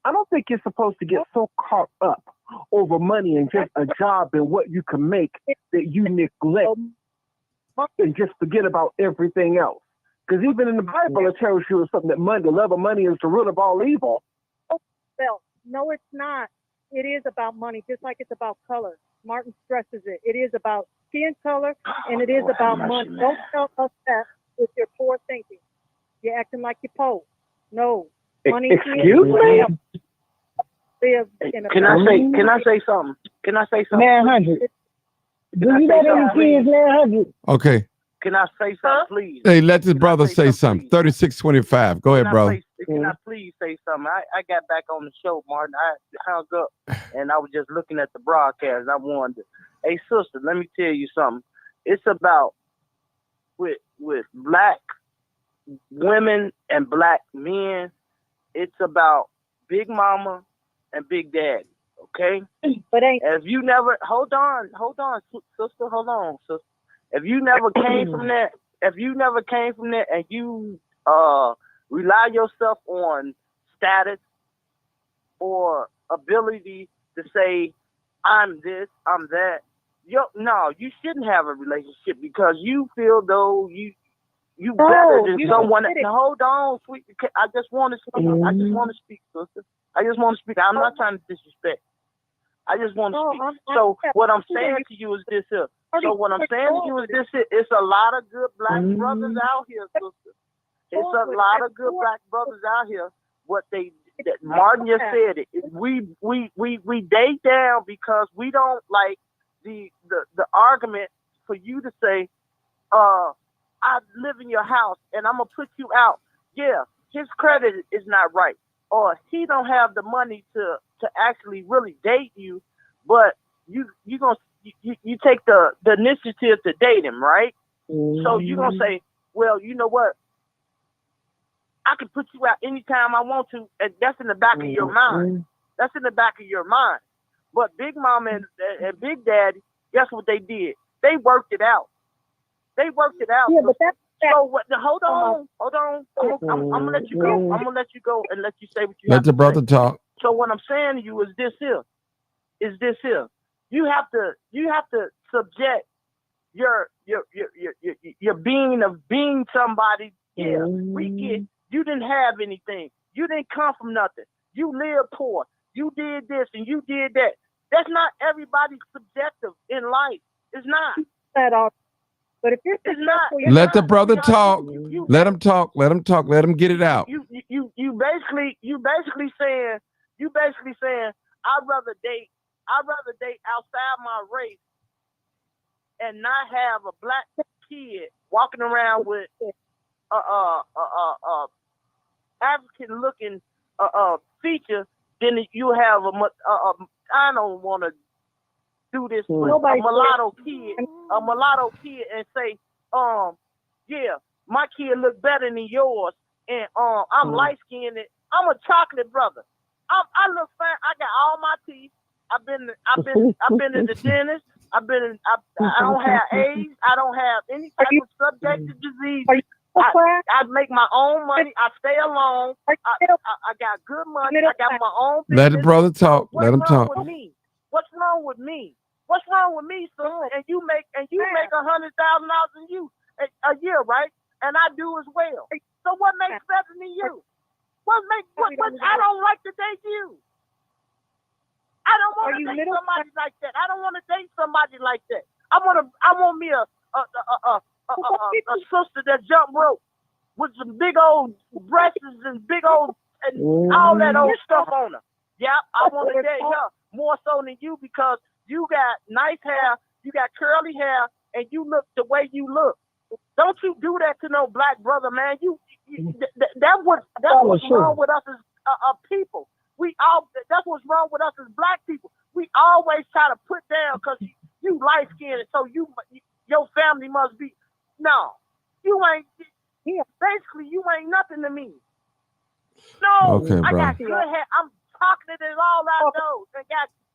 I don't think you're supposed to get so caught up over money and just a job and what you can make that you neglect and just forget about everything else. Because even in the Bible, it tells you something that money, the love of money is the root of all evil. Well, no, it's not. It is about money, just like it's about color. Martin stresses it. It is about skin color, and it is about money. Don't tell us that with your poor thinking. You're acting like you're poor. No. Money. Excuse me? Can I say something? Man, 100. Do you let any kids, man, 100? Okay. Can I say something, please? Hey, let this brother say something. 3625. Go ahead, brother. Can I please say something? I got back on the show, Martin. I hung up and I was just looking at the broadcast. I wanted to, hey, sister, let me tell you something. It's about with black women and black men. It's about Big Mama and Big Daddy. Okay? But if you never hold on, sister, hold on, sister. If you never came from that, and you rely yourself on status or ability to say, I'm this, I'm that, no, you shouldn't have a relationship because you feel though you better than someone. Hold on, sweet. I just want to speak. I just want to speak, sister. I just want to speak. I'm not trying to disrespect. I just want to speak. So what I'm saying to you is this here. It's a lot of good black brothers out here, sister. It's a lot of good black brothers out here. That Martin just said it. We date down because we don't like the argument for you to say, I live in your house and I'm gonna put you out. Yeah, his credit is not right, or he don't have the money to actually really date you, but you take the initiative to date him, right? So you're gonna say, well, you know what? I can put you out anytime I want to, and that's in the back of your mind. That's in the back of your mind. But Big Mama and Big Daddy, guess what they did? They worked it out. Yeah, but that's so what? Hold on. I'm gonna let you go. I'm gonna let you go and let you say what you let have the to brother say. talk. So what I'm saying to you is this here. You have to subject your being somebody. Yeah, we get. You didn't have anything. You didn't come from nothing. You lived poor. You did this and you did that. That's not everybody's subjective in life. It's not. But if you're let the brother talk. Let him talk. Let him talk. Let him get it out. You basically saying I'd rather date outside my race and not have a black kid walking around with African looking feature than you have I don't want to do this with a mulatto kid and say, yeah, my kid look better than yours, and I'm light skinned. I'm a chocolate brother. I look fine. I got all my teeth. I've been to the dentist. I don't have AIDS. I don't have any type of subjective disease. I make my own money. I stay alone. I got good money. I got my own business. Let the brother talk. What's Let him wrong talk. with me? What's wrong with me? What's wrong with me, son? And you make $100,000 a year, right? And I do as well. So what makes better than you? What I don't like to date you. I don't want to date somebody like that. I don't want to date somebody like that. I want me a sister that jump rope with some big old breasts and big old and all that old stuff on her. Yeah, I want to date her more so than you because you got nice hair, you got curly hair, and you look the way you look. Don't you do that to no black brother, man. That's what's wrong with us as people. That's what's wrong with us as black people. We always try to put down because you light skinned, so your family must be. No, you ain't. Basically, you ain't nothing to me. No, Okay, I bro. got good hair. I'm talking it all I know.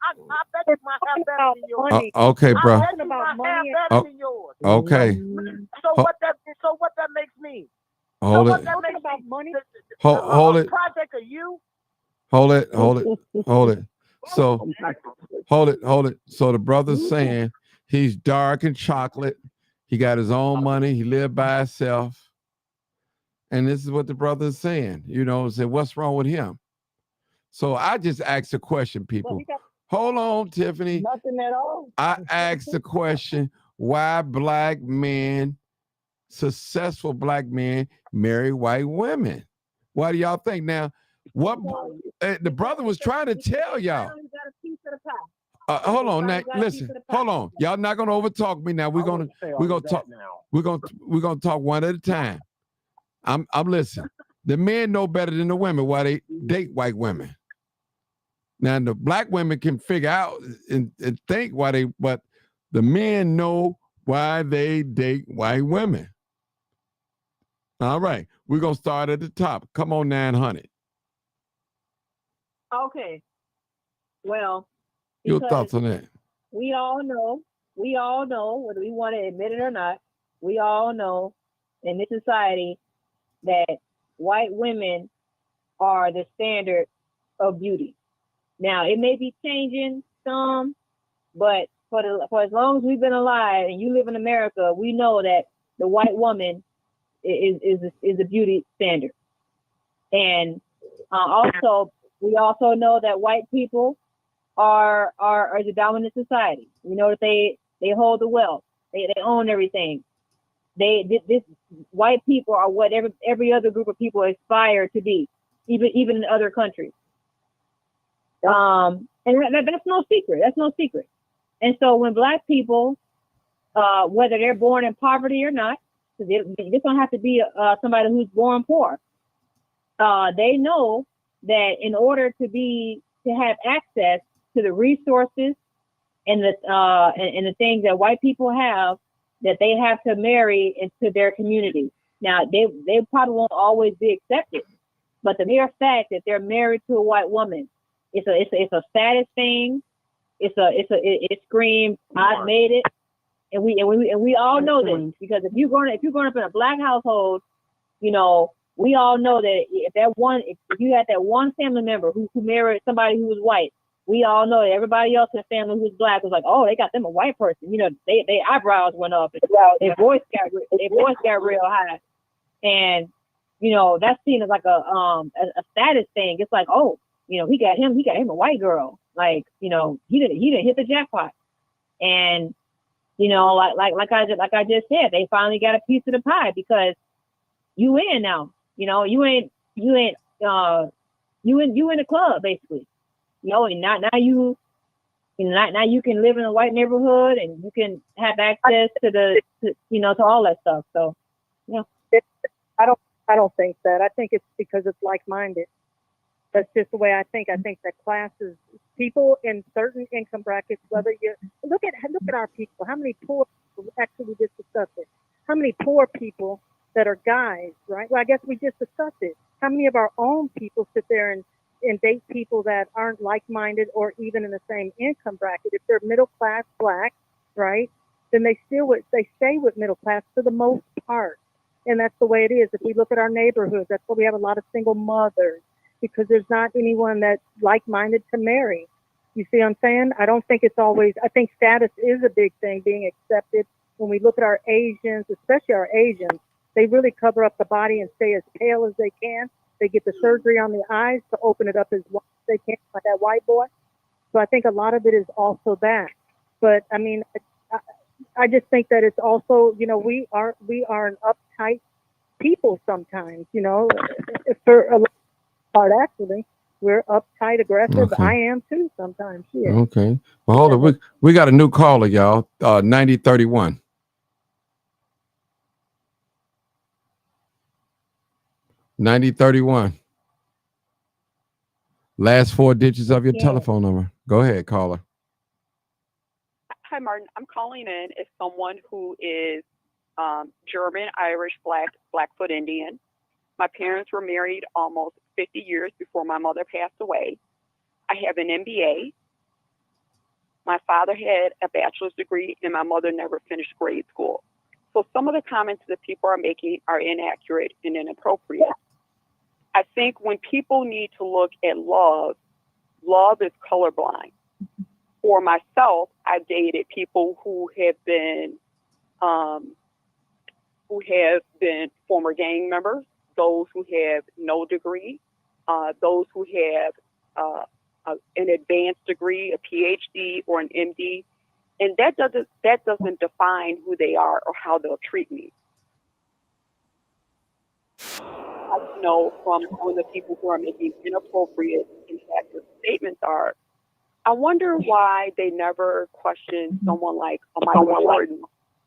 I bet you my hair better than yours. Okay, bro. I bet you my hair better than yours. Okay. So what that makes me? Hold so it. what that makes about me? money? Hold it. Project of you. Hold it. So hold it. So the brother's saying he's dark and chocolate. He got his own money. He lived by himself. And this is what the brother's saying. Say, what's wrong with him? So I just asked a question, people. Hold on, Tiffany. Nothing at all. I asked the question, why black men, successful black men, marry white women? Why do y'all think? Now, what the brother was trying to tell y'all. Hold on, now, listen. Hold on, y'all not gonna overtalk me now. We're gonna talk. We're gonna talk one at a time. I'm listening. The men know better than the women why they date white women. Now the black women can figure out and think why but the men know why they date white women. All right, we're gonna start at the top. Come on, 900. Okay. Well, Your thoughts on that? we all know, whether we want to admit it or not, we all know in this society that white women are the standard of beauty. Now, it may be changing some, but for as long as we've been alive and you live in America, we know that the white woman is a beauty standard. And we also know that white people are the dominant society. We know that they hold the wealth. They own everything. This white people are what every other group of people aspire to be, even in other countries. And that's no secret. That's no secret. And so when black people, whether they're born in poverty or not, because this don't have to be somebody who's born poor, they know that in order to have access to the resources and the things that white people have, that they have to marry into their community. Now they probably won't always be accepted, but the mere fact that they're married to a white woman, it's a status thing. It screams, I made it, and we all know this, because if you're growing up in a black household, we all know that if you had that one family member who married somebody who was white, we all know that everybody else in the family who was black was like, oh, they got them a white person. They eyebrows went up, and their voice got real high, and that's seen as like a status thing. It's like, oh, he got him a white girl. Like, he didn't hit the jackpot. And, like I just said, they finally got a piece of the pie because you in now. You in the club basically. And now you can live in a white neighborhood and you can have access to to all that stuff. So, I don't think that. I think it's because it's like-minded. That's just the way I think. I think that classes, people in certain income brackets, whether you look at our people, how many poor people, actually we just discussed it, how many poor people that are guys, right? Well, I guess we just discussed it. How many of our own people sit there and date people that aren't like-minded or even in the same income bracket? If they're middle class black, right? Then they stay with middle class for the most part. And that's the way it is. If we look at our neighborhoods, that's why we have a lot of single mothers, because there's not anyone that's like-minded to marry. You see what I'm saying? I don't think it's always, I think status is a big thing, being accepted. When we look at our Asians, especially our Asians, they really cover up the body and stay as pale as they can. They get the surgery on the eyes to open it up as wide as they can, like that white boy. So I think a lot of it is also that. But I mean, I just think that it's also, you know, we are an uptight people sometimes, you know, for a part actually. We're uptight, aggressive. Okay. I am too sometimes. Yeah. Okay. Well, hold on. We got a new caller, y'all. 9031. 9031. Last 4 digits of your telephone number. Go ahead, caller. Hi, Martin. I'm calling in as someone who is German, Irish, Blackfoot Indian. My parents were married almost 50 years before my mother passed away. I have an MBA. My father had a bachelor's degree, and my mother never finished grade school. So some of the comments that people are making are inaccurate and inappropriate. I think when people need to look at love is colorblind. For myself, I've dated people who have been former gang members, those who have no degree, those who have an advanced degree, a PhD or an MD, and that doesn't define who they are or how they'll treat me. I know from the people who are making inappropriate, inaccurate statements are, I wonder why they never questioned someone like Michael Jordan,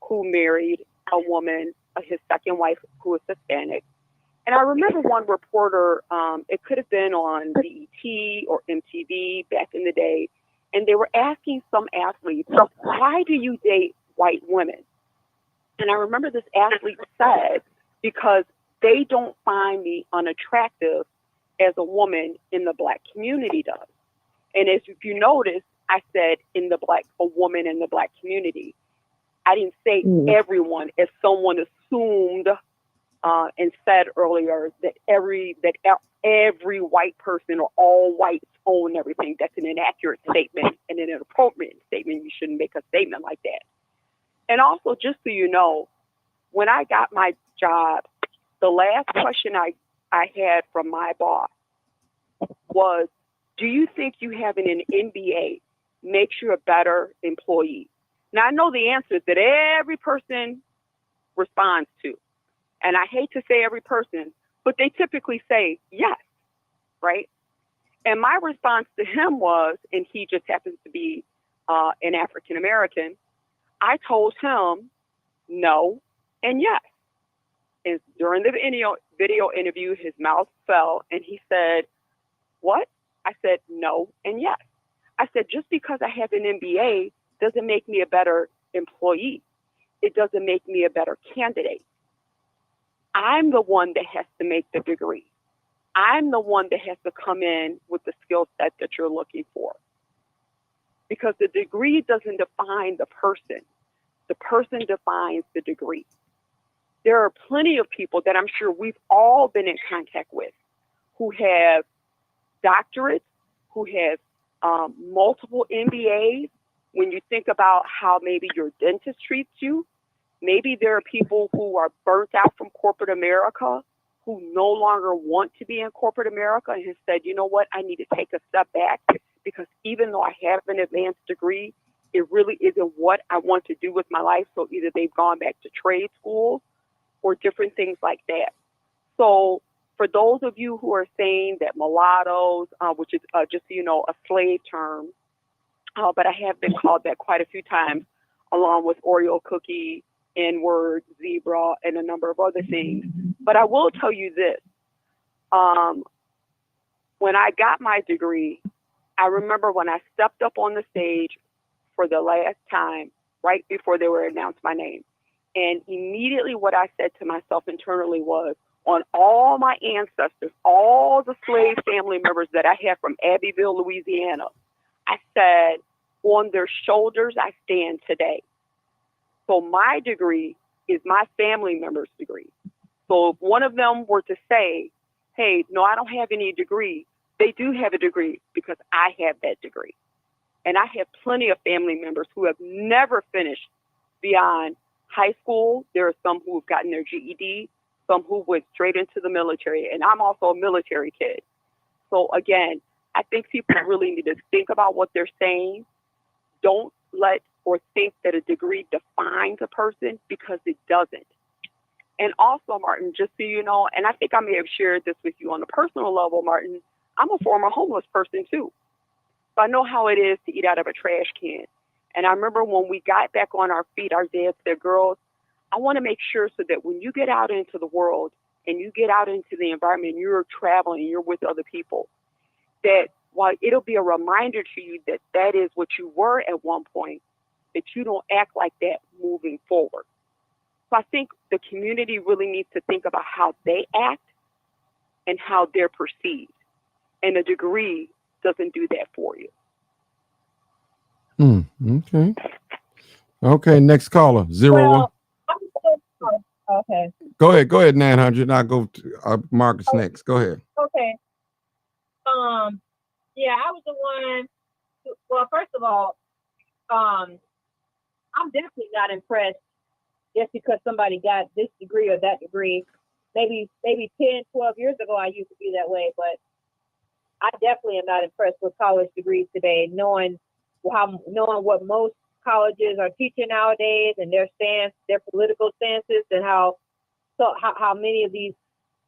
who married a woman, his second wife, who was Hispanic. And I remember one reporter, it could have been on BET or MTV back in the day, and they were asking some athletes, why do you date white women? And I remember this athlete said, because they don't find me unattractive as a woman in the Black community does. And as if you notice, I said a woman in the Black community. I didn't say everyone, as someone assumed and said earlier that every white person or all whites own everything. That's an inaccurate statement and an inappropriate statement. You shouldn't make a statement like that. And also, just so you know, when I got my job, the last question I had from my boss was, do you think you having an MBA makes you a better employee? Now, I know the answers that every person responds to. And I hate to say every person, but they typically say yes, right? And my response to him was, and he just happens to be an African American, I told him no and yes. And during the video interview, his mouth fell and he said, what? I said no and yes. I said, just because I have an MBA doesn't make me a better employee. It doesn't make me a better candidate. I'm the one that has to make the degree. I'm the one that has to come in with the skill set that you're looking for. Because the degree doesn't define the person. The person defines the degree. There are plenty of people that I'm sure we've all been in contact with who have doctorates, who have multiple MBAs. When you think about how maybe your dentist treats you, maybe there are people who are burnt out from corporate America who no longer want to be in corporate America and have said, you know what, I need to take a step back because even though I have an advanced degree, it really isn't what I want to do with my life. So either they've gone back to trade schools or different things like that. So for those of you who are saying that mulattoes, which is just so you know, a slave term, but I have been called that quite a few times, along with Oreo cookie, N-word, zebra, and a number of other things. But I will tell you this. When I got my degree, I remember when I stepped up on the stage for the last time, right before they were announced my name. And immediately what I said to myself internally was, on all my ancestors, all the slave family members that I have from Abbeville, Louisiana, I said, on their shoulders I stand today. So my degree is my family member's degree. So if one of them were to say, hey, no, I don't have any degree, they do have a degree because I have that degree. And I have plenty of family members who have never finished beyond high school. There are some who have gotten their GED, some who went straight into the military. And I'm also a military kid. So again, I think people really need to think about what they're saying. Don't let or think that a degree defines a person, because it doesn't. And also, Martin, just so you know, and I think I may have shared this with you on a personal level, Martin, I'm a former homeless person too. So I know how it is to eat out of a trash can. And I remember when we got back on our feet, our dad said, girls, I want to make sure so that when you get out into the world and you get out into the environment, you're traveling, you're with other people, that while it'll be a reminder to you that that is what you were at one point, that you don't act like that moving forward. So I think the community really needs to think about how they act and how they're perceived. And a degree doesn't do that for you. Okay. Okay, next caller, 01. Okay. Go ahead, 900. I'll go to Marcus next. Go ahead. Okay. Yeah, I was the one. Well, first of all, I'm definitely not impressed just because somebody got this degree or that degree. Maybe 10, 12 years ago, I used to be that way, but I definitely am not impressed with college degrees today, knowing what most colleges are teaching nowadays and their stance, their political stances, and how many of these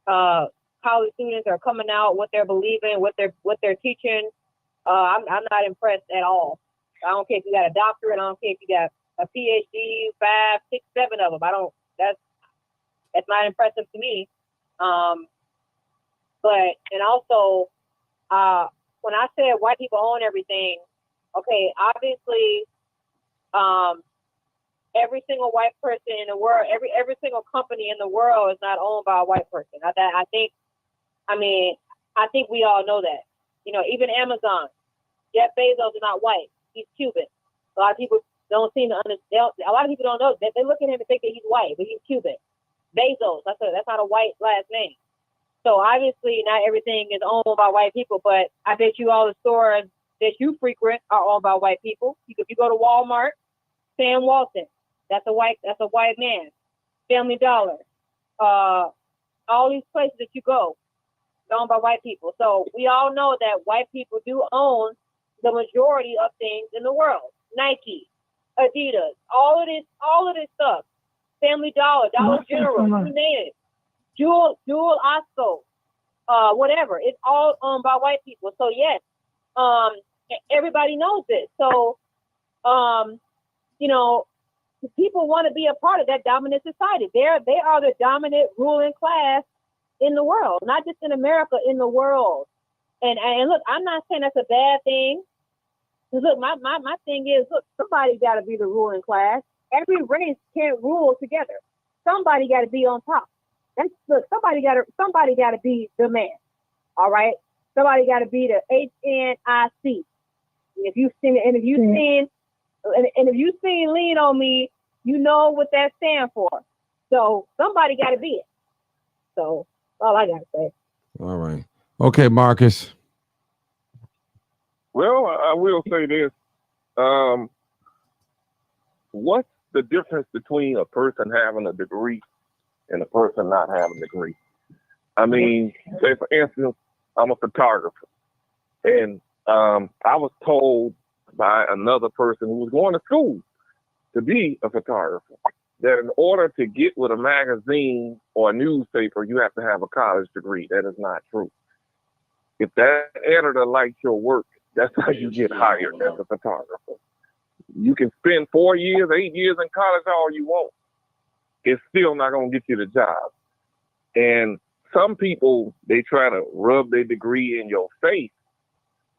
college students are coming out, what they're believing, what they're teaching. I'm not impressed at all. I don't care if you got a doctorate. I don't care if you got a PhD, 5, 6, 7 of them. That's not impressive to me. And also, when I said white people own everything, okay, obviously, every single white person in the world, every single company in the world is not owned by a white person. I think we all know that. You know, even Amazon, Jeff Bezos is not white. He's Cuban. A lot of people don't seem to understand. A lot of people don't know that. They look at him and think that he's white, but he's Cuban. Bezos, that's not a white last name. So obviously not everything is owned by white people, but I bet you all the stores that you frequent are owned by white people. If you go to Walmart, Sam Walton, that's a white man. Family Dollar, all these places that you go, owned by white people. So we all know that white people do own the majority of things in the world. Nike, Adidas, all of this stuff. Family Dollar, Dollar General, you name it. Jewel Osco, whatever. It's all owned by white people. So yes, everybody knows this. So, you know, people want to be a part of that dominant society. They are the dominant ruling class in the world, not just in America, in the world. And look, I'm not saying that's a bad thing. Look, my thing is, look, somebody got to be the ruling class. Every race can't rule together. Somebody got to be on top. Somebody got to be the man. All right, somebody got to be the HNIC. If you've seen Lean on Me, you know what that stands for. So somebody got to be it. So all I got to say. All right. Okay, Marcus. Well, I will say this. What's the difference between a person having a degree and a person not having a degree? I mean, say for instance, I'm a photographer, and I was told by another person who was going to school to be a photographer that in order to get with a magazine or a newspaper, you have to have a college degree. That is not true. If that editor likes your work, that's how you get hired as a photographer. You can spend 4 years, 8 years in college all you want. It's still not going to get you the job. And some people, they try to rub their degree in your face.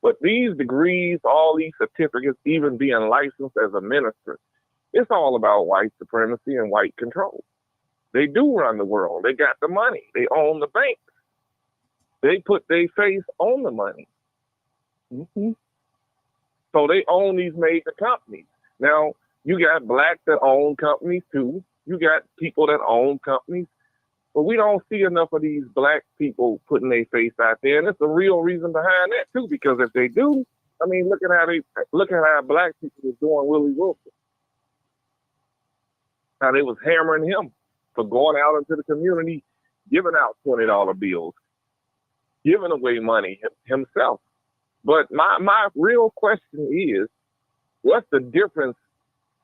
But these degrees, all these certificates, even being licensed as a minister, it's all about white supremacy and white control. They do run the world. They got the money. They own the banks. They put their face on the money. Mm-hmm. So they own these major companies. Now, You got blacks that own companies too. You got people that own companies. But we don't see enough of these black people putting their face out there. And it's a real reason behind that too, because if they do, I mean, look at how black people was doing Willie Wilson. How they was hammering him for going out into the community, giving out $20 bills, giving away money himself. But my real question is, what's the difference?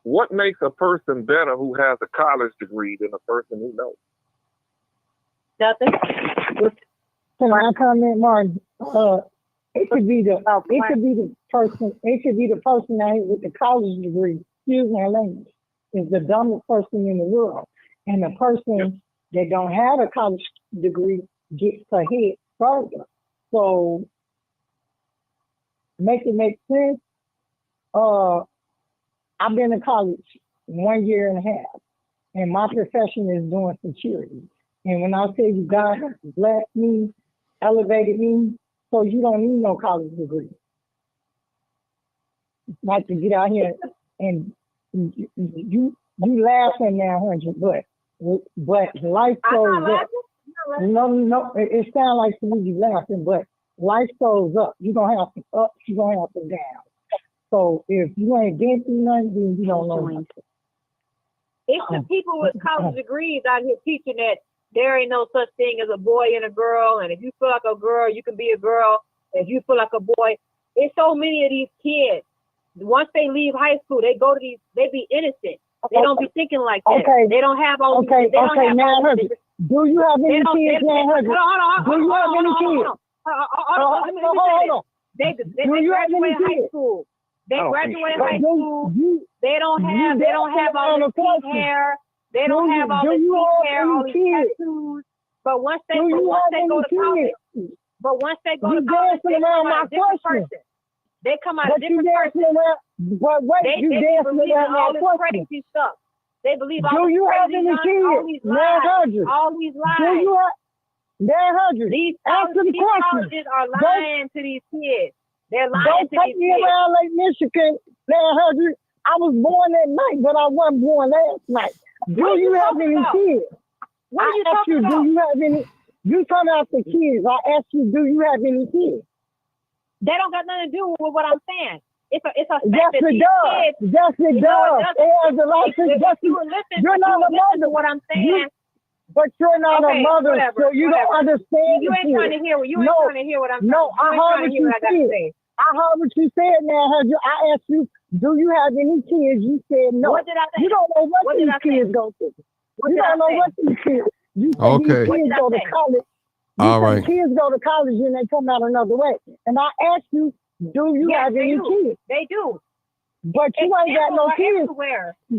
What makes a person better who has a college degree than a person who don't? Nothing. Can I comment, Martin? It could be the person that with the college degree, excuse my language, is the dumbest person in the world. And the person that don't have a college degree gets ahead further. So make it make sense. I've been in college 1 year and a half, and my profession is doing security. And when I tell you God has blessed me, elevated me, so you don't need no college degree. Like to get out here and you laughing now, 100, but life goes up. No, it sounds like to me you laughing, but life goes up. You're gonna have some ups, you're gonna have some downs. So if you ain't been through nothing, then you don't know nothing. It's the people with college degrees out here teaching that there ain't no such thing as a boy and a girl, and if you feel like a girl, you can be a girl. If you feel like a boy, it's so many of these kids. Once they leave high school, they go to these. They be innocent. They don't be thinking like that. Okay. They don't have all. Okay. They don't have Now, all do you have any kids now? Do you have any kids? Hold on. They graduate high school. They graduate high school. They don't have all this pink hair. They don't have all this pink hair, all these tattoos. But once they go to college, they come out a different person. They come out a different person. But wait, they believe in all this crazy stuff. They believe all these lies. All these lies. Do you have these colleges are lying to these kids. They're lying don't to take these me kids. around Lake Michigan, 900. I was born that night, but I wasn't born last night. Do you have any kids? What are you talking about? Do you have any? You talking about the kids. I asked you, do you have any kids? They don't got nothing to do with what I'm saying. It's a fact yes, that it these does. kids. Yes, it does. It has a lot to do. You're not a mother. What I'm saying. But you're not a mother, so you don't understand. You ain't trying to hear. You ain't trying to hear what I'm saying. No, I heard what you said. I heard what you said. Now, I asked you, do you have any kids? You said no. What did I say? You don't know what these kids go through. You don't know what these kids. You say these kids go to college. All right. Kids go to college and they come out another way. And I asked you, do you have any kids? They do. But you ain't got no kids.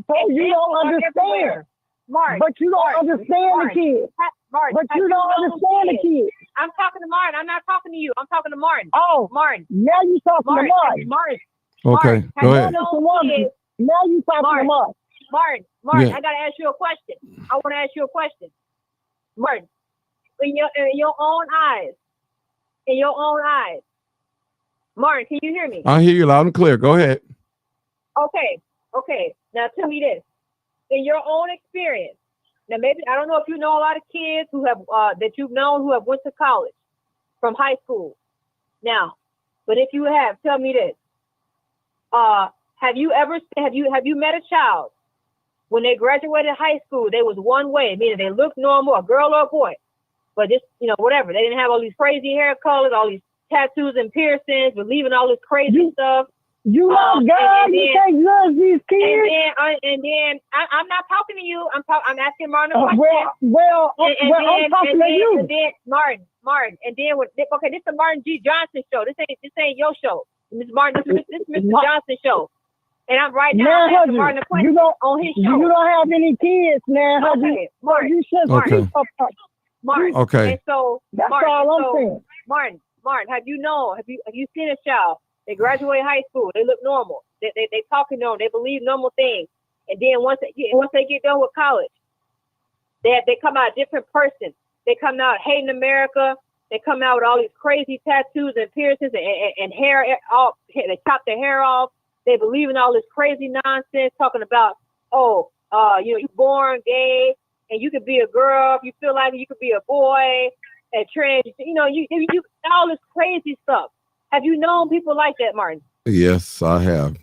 So you don't understand. Martin, but you don't understand the kids. But you don't understand the kids. I'm talking to Martin. I'm not talking to you. I'm talking to Martin. Oh, Martin. Now you talking to Martin. Martin. Okay, go ahead. Now you talking to Martin. Martin, I gotta ask you a question. I want to ask you a question. Martin, in your own eyes. Martin, can you hear me? I hear you loud and clear. Go ahead. Okay. Now tell me this. In your own experience, now maybe I don't know if you know a lot of kids who have that you've known who have went to college from high school. Now, but if you have, tell me this. Have you met a child when they graduated high school? They was one way, meaning they looked normal, a girl or a boy, but just whatever. They didn't have all these crazy hair colors, all these tattoos and piercings, believing all this crazy stuff. You love God. You can't love these kids. And then I'm not talking to you. I'm asking Martin a question. I'm talking to you. And then Martin. And then this is the Martin G. Johnson show. This ain't your show, Ms. Martin. This is Mr. Johnson show. And I'm right now asking Martin a question on his show. You don't have any kids now. Okay, Martin. You should Martin. Okay. And so that's all I'm saying. Martin, have you seen a child? They graduate high school. They look normal. They talking normal. They believe normal things. And then once they get done with college, they come out a different person. They come out hating America. They come out with all these crazy tattoos and piercings and hair. They chop their hair off. They believe in all this crazy nonsense, talking about, you're born gay and you could be a girl if you feel like you could be a boy and trans. You all this crazy stuff. Have you known people like that, Martin? Yes, I have.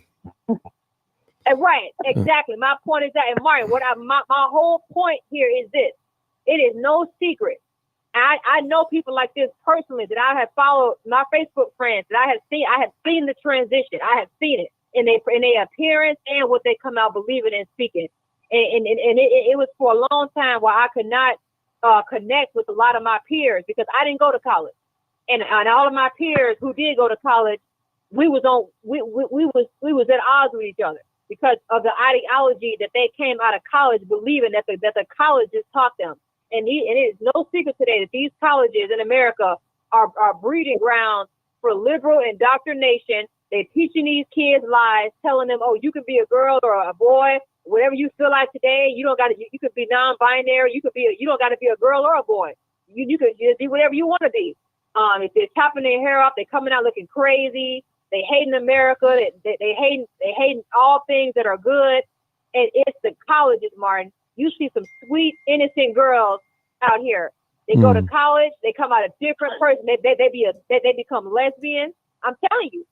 Right, exactly. My point is that, and Martin, my whole point here is this: it is no secret. I know people like this personally that I have followed, my Facebook friends that I have seen the transition. I have seen it in their appearance and what they come out believing and speaking. And it was for a long time where I could not connect with a lot of my peers because I didn't go to college, and all of my peers who did go to college, we was at odds with each other because of the ideology that they came out of college believing that the colleges taught them. And it is no secret today that these colleges in America are breeding grounds for liberal indoctrination. They're teaching these kids lies, telling them, oh, you can be a girl or a boy, whatever you feel like today. You could be non-binary. You don't got to be a girl or a boy. You could just be whatever you want to be. If they're chopping their hair off, they're coming out looking crazy. They hating America. They hating all things that are good. And it's the colleges, Martin. You see some sweet, innocent girls out here. They go to college. They come out a different person. They become lesbian. I'm telling you,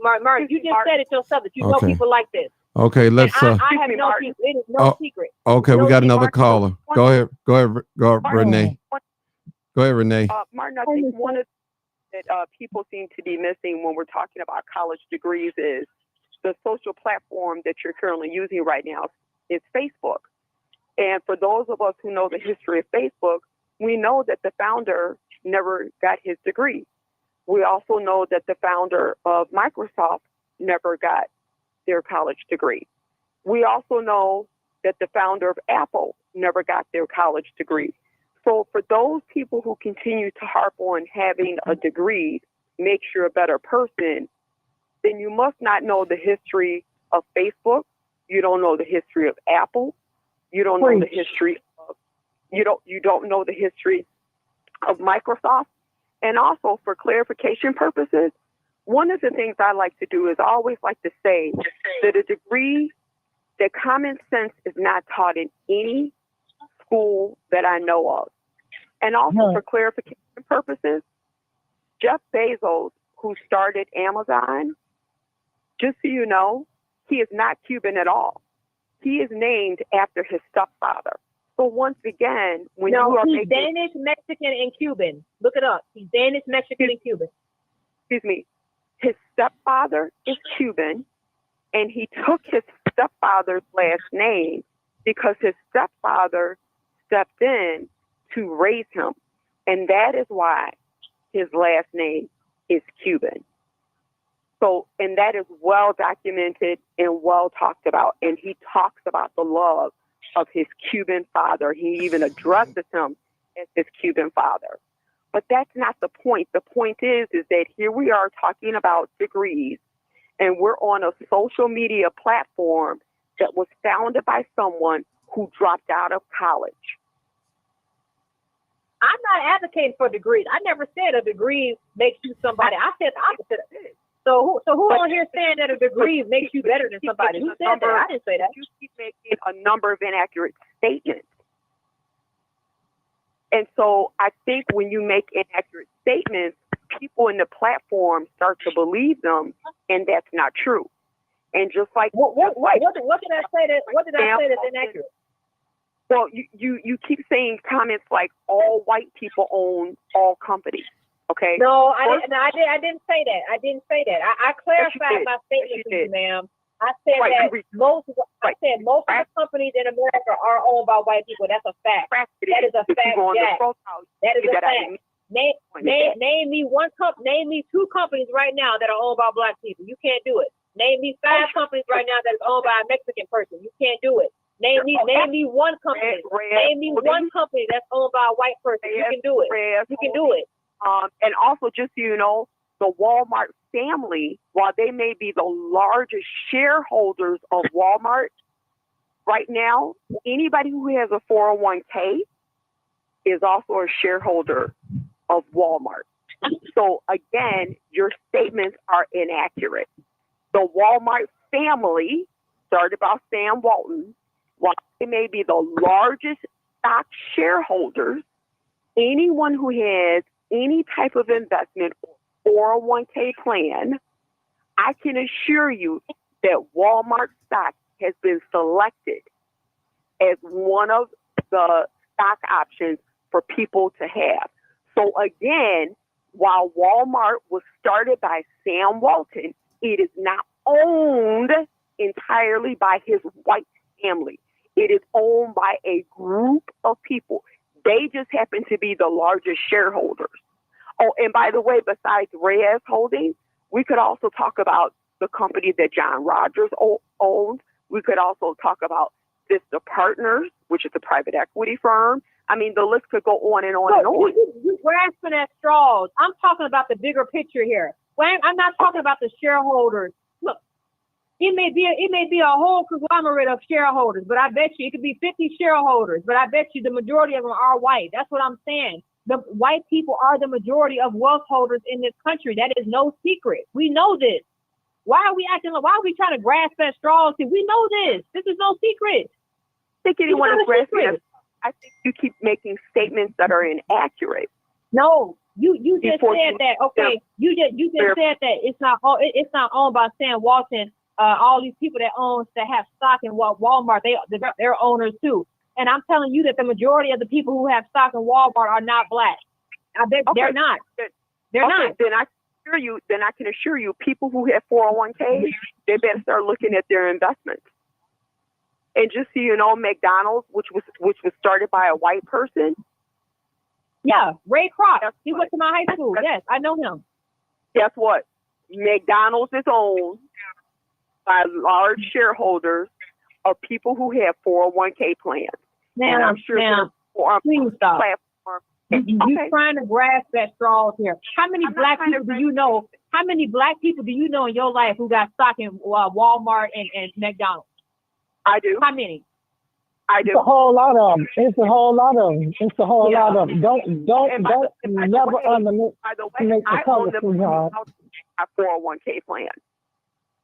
Martin. You just said it yourself that you know people like this. Okay, let's. I have no people. It is no secret. Okay, we got another caller. Go ahead, Martin. Renee. Go ahead, Renee. Martin, I think one of that people seem to be missing when we're talking about college degrees is the social platform that you're currently using right now is Facebook. And for those of us who know the history of Facebook, we know that the founder never got his degree. We also know that the founder of Microsoft never got their college degree. We also know that the founder of Apple never got their college degree. So for those people who continue to harp on having a degree makes you a better person, then you must not know the history of Facebook. You don't know the history of Apple. You don't know the history of you don't know the history of Microsoft. And also for clarification purposes, one of the things I like to do is I always like to say that a degree, that common sense is not taught in any school that I know of. And also for clarification purposes, Jeff Bezos, who started Amazon, just so you know, he is not Cuban at all. He is named after his stepfather. So once again, he's Danish, Mexican, and Cuban. Look it up. He's Danish, Mexican, and Cuban. Excuse me. His stepfather is Cuban, and he took his stepfather's last name because his stepfather stepped in to raise him. And that is why his last name is Cuban. So, and that is well documented and well talked about. And he talks about the love of his Cuban father. He even addresses him as his Cuban father. But that's not the point. The point is that here we are talking about degrees, and we're on a social media platform that was founded by someone who dropped out of college. I'm not advocating for degrees. I never said a degree makes you somebody. I said the opposite. So who on here saying that a degree makes you better than somebody? Who said that? I didn't say that. You keep making a number of inaccurate statements. And so I think when you make inaccurate statements, people in the platform start to believe them, and that's not true. And just like what did I say that? What did I say that's inaccurate? Well, you keep saying comments like all white people own all companies. Okay. No, I didn't say that. I didn't say that. I clarified my statement to you, ma'am. I said that most of the companies in America are owned by white people. That's a fact. That is a fact. That is a fact. Name me two companies right now that are owned by black people. You can't do it. Name me 5 companies right now that is owned by a Mexican person. You can't do it. Name me one company. Name me one company that's owned by a white person. You can do it. You can do it. And also, just so you know, the Walmart family, while they may be the largest shareholders of Walmart right now, anybody who has a 401k is also a shareholder of Walmart. So again, your statements are inaccurate. the Walmart family, started by Sam Walton, while they may be the largest stock shareholders, anyone who has any type of investment or 401k plan, I can assure you that Walmart stock has been selected as one of the stock options for people to have. So again, while Walmart was started by Sam Walton, it is not owned entirely by his white family. It is owned by a group of people. They just happen to be the largest shareholders. Oh, and by the way, besides Reyes Holdings, we could also talk about the company that John Rogers owns. We could also talk about Vista Partners, which is a private equity firm. I mean, the list could go on and on and on. You're grasping at straws. I'm talking about the bigger picture here. Well, I'm not talking about the shareholders. Look, it may be a whole conglomerate of shareholders, but I bet you it could be 50 shareholders, but I bet you the majority of them are white. That's what I'm saying. The white people are the majority of wealth holders in this country. That is no secret. We know this. Why are we trying to grasp at straws? We know this. This is no secret. I think anyone is grasping. I think you keep making statements that are inaccurate. No, you just said that. Okay, you just said that it's not owned by Sam Walton. All these people that have stock in Walmart, they're owners too. And I'm telling you that the majority of the people who have stock in Walmart are not black. I bet they're not. They're not. Then I can assure you, people who have 401ks, they better start looking at their investments. And just so you know, McDonald's, which was started by a white person. Yeah, Ray Kroc. He went to my high school. Yes, I know him. Guess what? McDonald's is owned by large shareholders of people who have 401k plans. Now, and I'm sure please stop. You're Okay. trying to grasp at straws here. How many black people do you know? How many black people do you know in your life who got stock in Walmart and McDonald's? I do. How many? I do. It's a whole lot of them. It's a whole lot of them. It's a whole lot of them. Don't never underestimate the color, sweetheart. My 401k plan.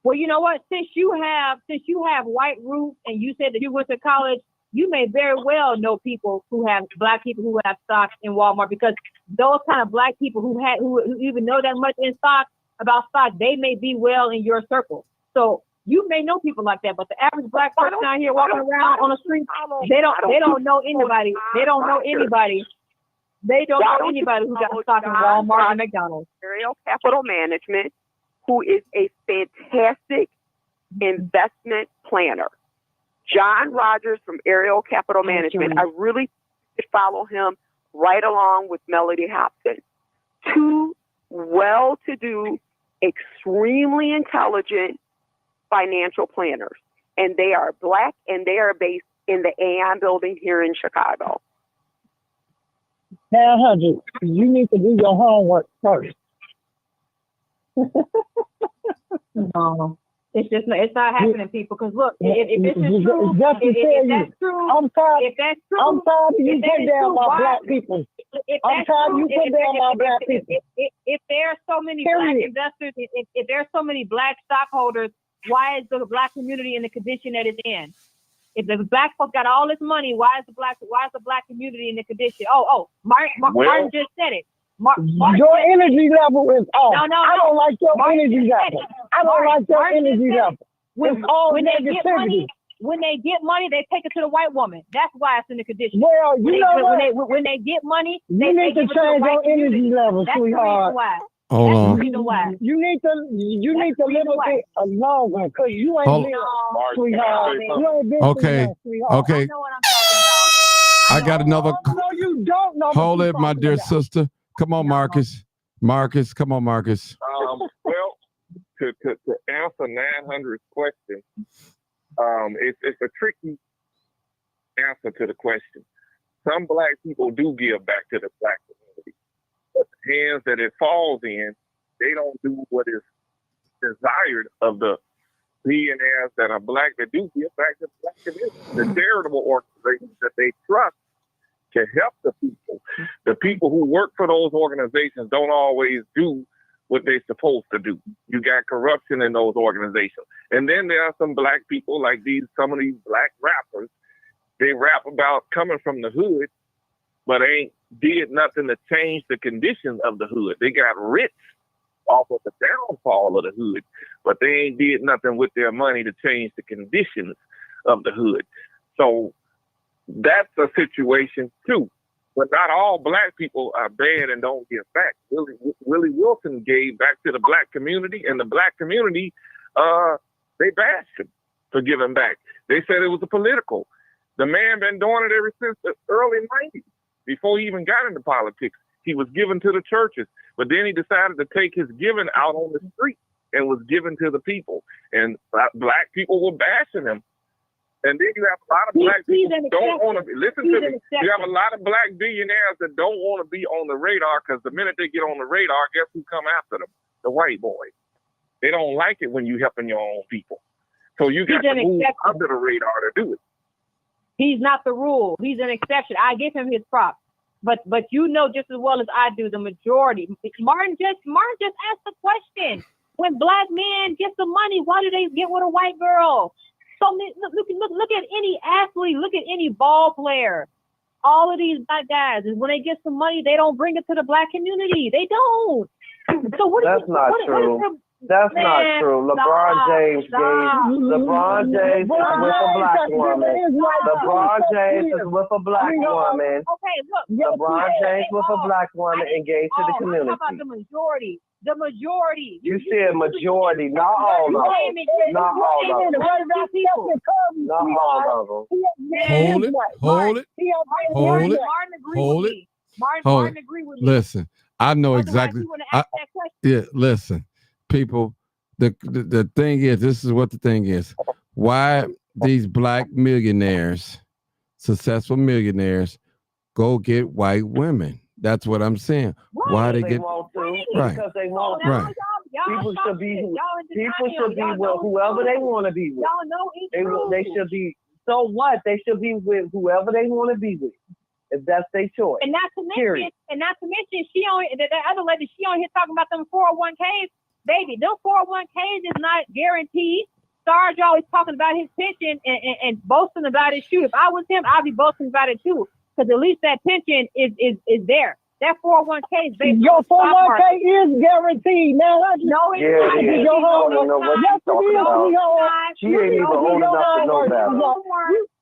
Well, you know what? Since you have white roots and you said that you went to college, you may very well know black people who have stock in Walmart, because those kind of black people who even know that much about stock, they may be well in your circle. So you may know people like that, but the average black person out here walking around on the street, they don't know anybody. They don't know anybody. They don't know anybody who got stock in Walmart and McDonald's. Ariel Capital Management, who is a fantastic investment planner. John Rogers from Ariel Capital Management. I really follow him right along with Melody Hobson. Two well-to-do, extremely intelligent financial planners. And they are black, and they are based in the Aon building here in Chicago. Now, Hundred, you need to do your homework first. No, it's not happening, people. Because look, if this is true, if that's true, I'm tired of you putting down my black people. I'm tired of you putting down my black people. If there are so many black investors, if there are so many black stockholders, why is the black community in the condition that it's in? If the black folks got all this money, why is the black community in the condition? Martin just said it. Your energy level is off. No. I don't like your energy level. I don't like your energy level. It's all when negativity. When they get money, they take it to the white woman. That's why it's in the condition. Well, when they get money, you need to change your energy level, sweetheart. Hold on. You need to little bit longer, because you ain't been, sweetheart. You ain't been Okay. sweetheart. Okay. I know what I'm talking I got another. No, you don't know. Hold it, my dear sister. Come on, Marcus. Marcus, come on, Marcus. Well, to answer 900's question, it's a tricky answer to the question. Some black people do give back to the black community, but the hands that it falls in, they don't do what is desired of the billionaires that are black that do give back to the black community. The charitable organizations that they trust to help the people. The people who work for those organizations don't always do what they're supposed to do. You got corruption in those organizations. And then there are some black people like some of these black rappers. They rap about coming from the hood, but ain't did nothing to change the conditions of the hood. They got rich off of the downfall of the hood, but they ain't did nothing with their money to change the conditions of the hood. So that's a situation too. But not all black people are bad and don't give back. Willie Wilson gave back to the black community, and the black community, they bashed him for giving back. They said it was a political. The man been doing it ever since the early 90s. Before he even got into politics, he was given to the churches. But then he decided to take his giving out on the street and was given to the people. And black people were bashing him. And then you have a lot of black people who don't want to be, listen to me, you have a lot of black billionaires that don't want to be on the radar, because the minute they get on the radar, guess who come after them? The white boys. They don't like it when you helping your own people. So you got to move under the radar to do it. He's not the rule. He's an exception. I give him his props. But you know just as well as I do, the majority. Martin just asked the question. When black men get the money, why do they get with a white girl? So look at any athlete, look at any ball player. All of these black guys, is when they get some money, they don't bring it to the black community. They don't. So what? That's not true. That's not true. LeBron James is with a black woman. LeBron James is with a black woman. Okay, look. LeBron James with a black woman engaged to the community. How about the majority? The majority. You said majority, not all of them. Not all of them. Not all of them. Hold it. Martin agreed with me. Listen, I know exactly. Yeah, listen. People, the thing is, this is what the thing is. Why these black millionaires, successful millionaires, go get white women? That's what I'm saying. Right. Why they get right? Because they want right. People should be with whoever they want to be with. Y'all know it's true. They should be. So what? They should be with whoever they want to be with, if that's their choice. And not to mention, she on the other lady. She on here talking about them 401ks. Baby, them 401ks is not guaranteed. Sarge always talking about his pension and boasting about it. Shoot, if I was him, I'd be boasting about it too. Because at least that pension is there. That 401k is based. Your 401k is guaranteed. Now, no, it's not. She ain't even old enough to know that.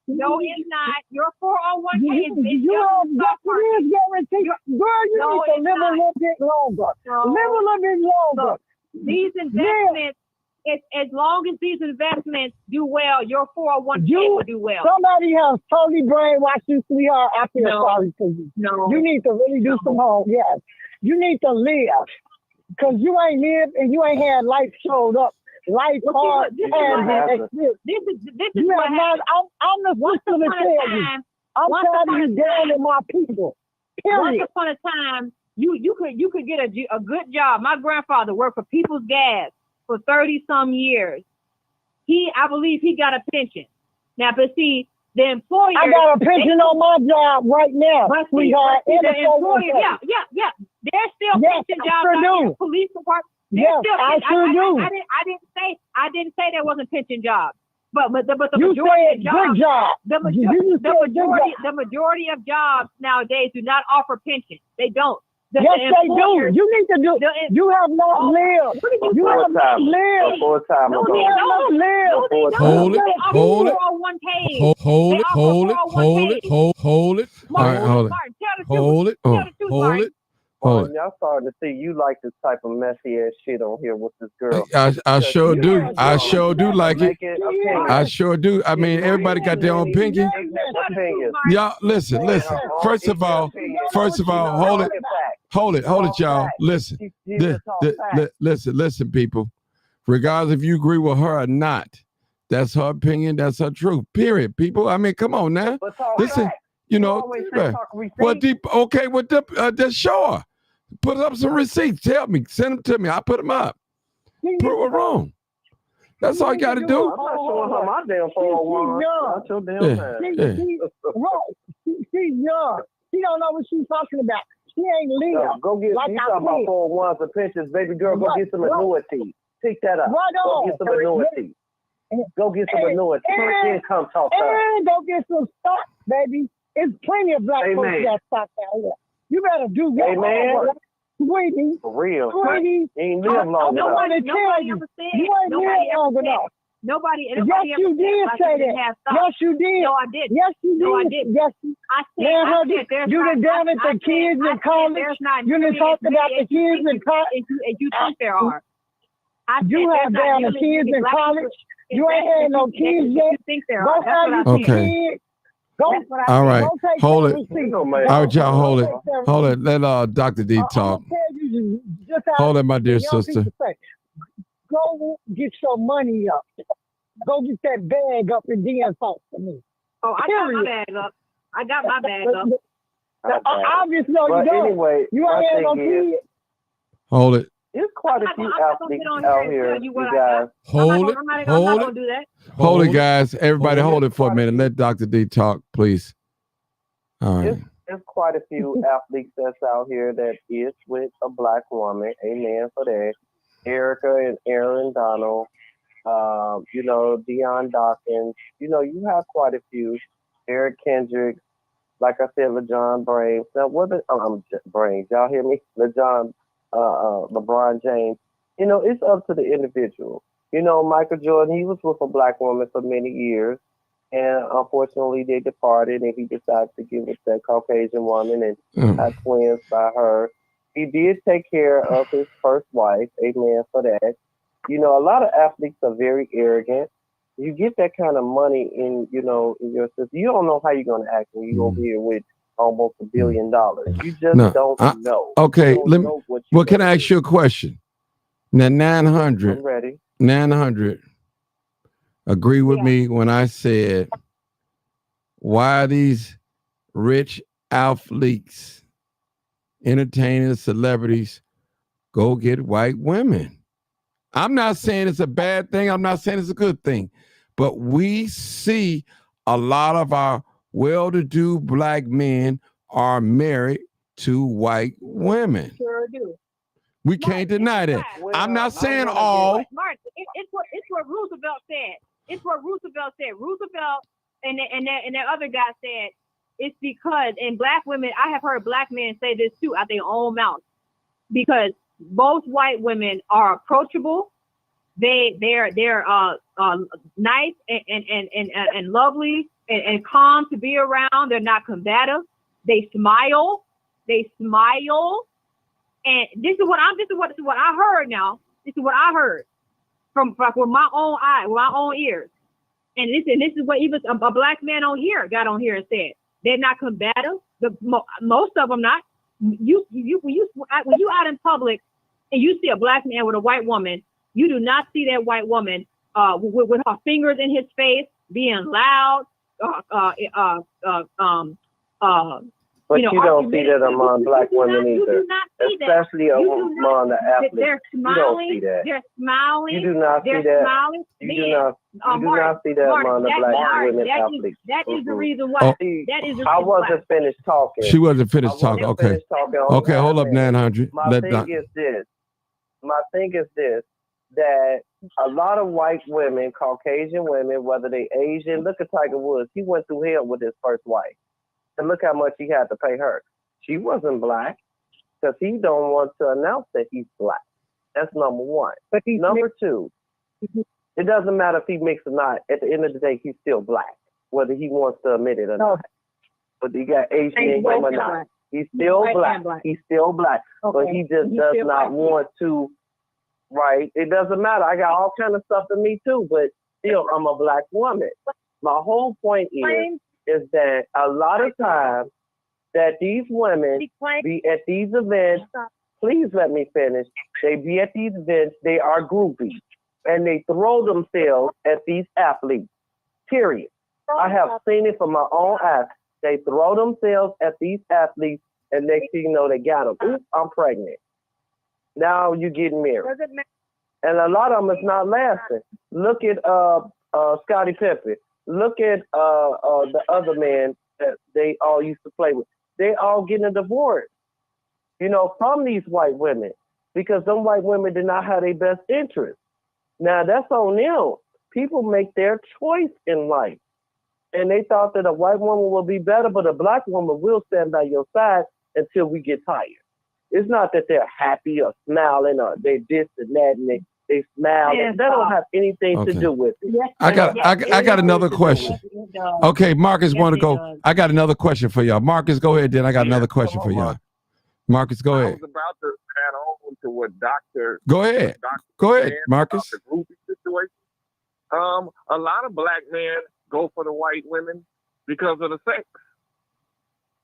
No, it's not. Your 401k is based on the stock market. It is guaranteed. Girl, you need to live a little bit longer. Live a little bit longer. These investments, as long as these investments do well, your 401k will do well. Somebody has totally brainwashed you, sweetheart. I feel sorry for you. No. You need to really do some home. Yes. You need to live. Because you ain't lived and you ain't had life showed up. Life hard this is what happened. I'm the sister to tell you. I'm tired of you down in my people. Period. Once upon a time, you could get a good job. My grandfather worked for People's Gas for 30-some years. I believe he got a pension. Now, but see, the employer. I got a pension on my job right now, sweetheart. Yeah. There's still pension jobs out there, police department. Yes, I sure do. I didn't say there wasn't pension jobs, but the you majority said of jobs. The majority of jobs nowadays do not offer pension. They don't. Yes, they do. You need to do. You have not lived. You have not lived. Hold it. Y'all starting to see you like this type of messy ass shit on here with this girl. I sure do. I sure do like it. I sure do. I mean, everybody got their own opinion. Y'all, listen. First of all, hold it, y'all. Listen, listen, people. Regardless if you agree with her or not, that's her opinion. That's her truth. Period, people. I mean, come on now. Listen, you know. Well, okay, with the sure. Put up some receipts. Tell me. Send them to me. I'll put them up. Prove it wrong. That's all you got to do. I'm not showing her my damn 401. That's your damn She's young. She don't know what she's talking about. she ain't live. Go get, like you I talking about said. 401s and pensions, baby girl, go get some annuities. Pick that up. Right Go on. get some annuities. Go get some annuities. Then come talk to us. And go get some stock, baby. There's plenty of black folks that stock out here. You better do your homework, sweetie. For real. Sweetie. You ain't live long enough. Nobody ever said. You ain't live long enough. Nobody Yes, ever you did said say I didn't that. have stock. Yes, you did. No, I didn't. Yes, you did. No, I didn't. Yes, I said there's you done down at the kids in college. You done talked about the kids in college. And you think there are. You have down the kids in college. You ain't had no kids yet. You think there Go are. have your kids. Go. All right. Go take Hold that it. receipt. All right, y'all, hold it. Hold it. Let Dr. D talk. Hold it, my dear sister. Go get your money up. Go get that bag up and then talk to me. Oh, I got my bag up. I got my bag up. Obviously, you don't. Anyway, you ain't had no kids. Hold it. There's quite a few athletes out here, you guys. Hold it. Hold it. Do that. Hold it, guys. Everybody hold it for a minute. Let Dr. D talk, please. All right. There's quite a few athletes that's out here that is with a black woman. Amen for that. Erica and Aaron Donald. Deion Dawkins. You have quite a few. Eric Kendrick. Like I said, LeJon Braves. Now, Braves. Y'all hear me? LeBron James. It's up to the individual. Michael Jordan, he was with a black woman for many years. And unfortunately, they departed, and he decided to get with that Caucasian woman and had twins by her. He did take care of his first wife. Amen for that. A lot of athletes are very arrogant. You get that kind of money in your system. You don't know how you're going to act when you're going to be here with almost $1 billion. You just don't know. Okay, What can I ask you a question? Now, 900. I'm ready. 900. Agree with me when I said, why are these rich athletes, entertainers, celebrities go get white women? I'm not saying it's a bad thing. I'm not saying it's a good thing. But we see a lot of our well-to-do black men are married to white women. Sure do. We can't deny that. I'm not saying all. Mark, it's what Roosevelt said. It's what Roosevelt said. Roosevelt and that other guy said it's because, and black women, I have heard black men say this too out their own mouth, because both white women are approachable. They're nice and lovely and calm to be around. They're not combative. They smile. And this is what I heard now. This is what I heard from my own eyes, with my own ears. And this is what even a black man on here got on here and said. They're not combative. Most of them not. When you out in public and you see a black man with a white woman, you do not see that white woman with her fingers in his face, being loud. But you don't see that among black women either, especially among the athletes. They're smiling. You don't see that. They're smiling. You do not see that. Smiling. You do not see that among the black women athletes. That is the reason why. That is the reason I wasn't finished talking. She wasn't finished talking. Okay. Okay, hold up, 900. My thing is this, that a lot of white women, Caucasian women, whether they Asian, look at Tiger Woods. He went through hell with his first wife. And look how much he had to pay her. She wasn't black because he don't want to announce that he's black. That's number one. But number two, it doesn't matter if he mixed or not. At the end of the day, he's still black, whether he wants to admit it or not. But he got Asian in him or not. He's still black. He's still black. But he just does not want to, right? It doesn't matter. I got all kind of stuff in me too, but still, I'm a black woman. My whole point is that a lot of times that these women be at these events, please let me finish, they be at these events, they are groupies, and they throw themselves at these athletes, period. I have seen it from my own eyes. They throw themselves at these athletes, and next thing you know, they got them. Oops, I'm pregnant. Now you're getting married. And a lot of them is not lasting. Look at Scottie Pippen. Look at the other man that they all used to play with. They all getting a divorce. from these white women, because them white women did not have their best interest. Now that's on them. People make their choice in life. And they thought that a white woman will be better, but a black woman will stand by your side until we get tired. It's not that they're happy or smiling or they this and that and they smile. That don't have anything to do with it. I got another question. Okay, Marcus want to go. I got another question for y'all. Marcus, go ahead. Then I got another question for y'all. Marcus, go ahead. I was about to add on to what Dr. Go ahead. Go ahead, Marcus. The groupie situation. A lot of black men go for the white women because of the sex.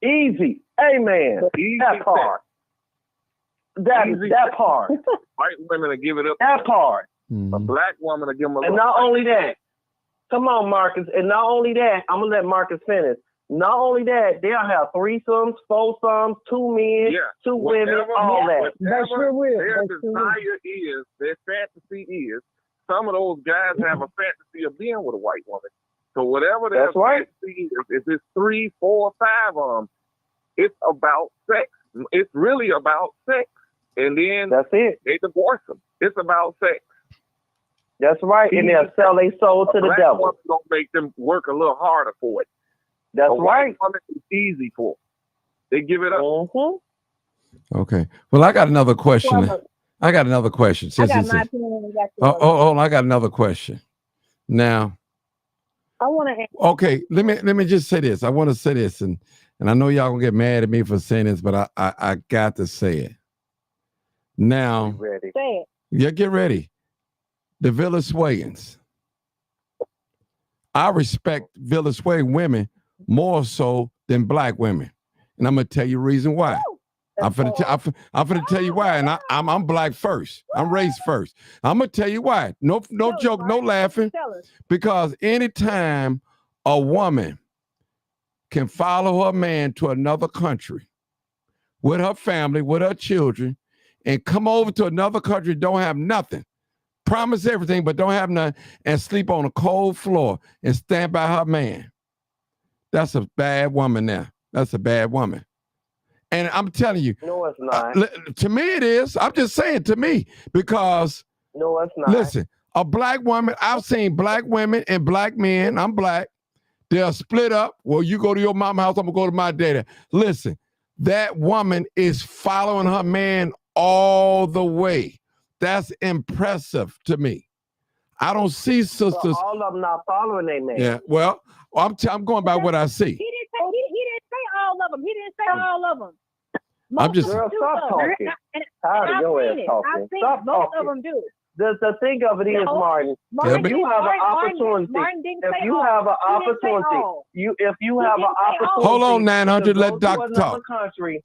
Easy. Amen. Easy that part. That part. White women will give it up. That part. A black woman will give them a And not only that, come on, Marcus. And not only that, I'm going to let Marcus finish. Not only that, they'll have threesomes, foursomes, 2 men, 2 women, all that. They sure will. Their desire is, their fantasy is, some of those guys have a fantasy of being with a white woman. So whatever their fantasy is, if it's 3, 4, 5 of them, it's about sex. It's really about sex. And then that's it. They divorce them. It's about sex. That's right. And they'll sell their soul to the devil. Don't make them work a little harder for it. That's right. It's easy for them. They give it up. Okay. Well, I got another question. I got another question. I got my opinion. I got another question. Now, I want to. Okay, let me just say this. I want to say this, and I know y'all gonna get mad at me for saying this, but I got to say it. Now, ready. Say it. Yeah, get ready. The Villa Swayans. I respect Villa Sway women more so than black women, and I'm gonna tell you the reason why. I'm finna tell you why, and I'm black first. I'm race first. I'm gonna tell you why. No joke, no laughing. Because anytime a woman can follow her man to another country with her family, with her children, and come over to another country, don't have nothing, promise everything, but don't have nothing, and sleep on a cold floor and stand by her man, that's a bad woman now. That's a bad woman. And I'm telling you, no, it's not. To me, it is. I'm just saying to me, because no, it's not. Listen, a black woman, I've seen black women and black men. I'm black. They'll split up. Well, you go to your mama's house, I'm gonna go to my daddy. Listen, that woman is following her man all the way. That's impressive to me. I don't see sisters. So all of them not following their man. Yeah. Well, I'm going by what I see. He didn't say all of them. He didn't say all of them. I'm just. Girl, stop talking. Tired of your ass talking. I've seen Stop most talking. of them do. The thing of it is, Martin, if you have an opportunity, Hold on, 900. Let Doc talk. Country,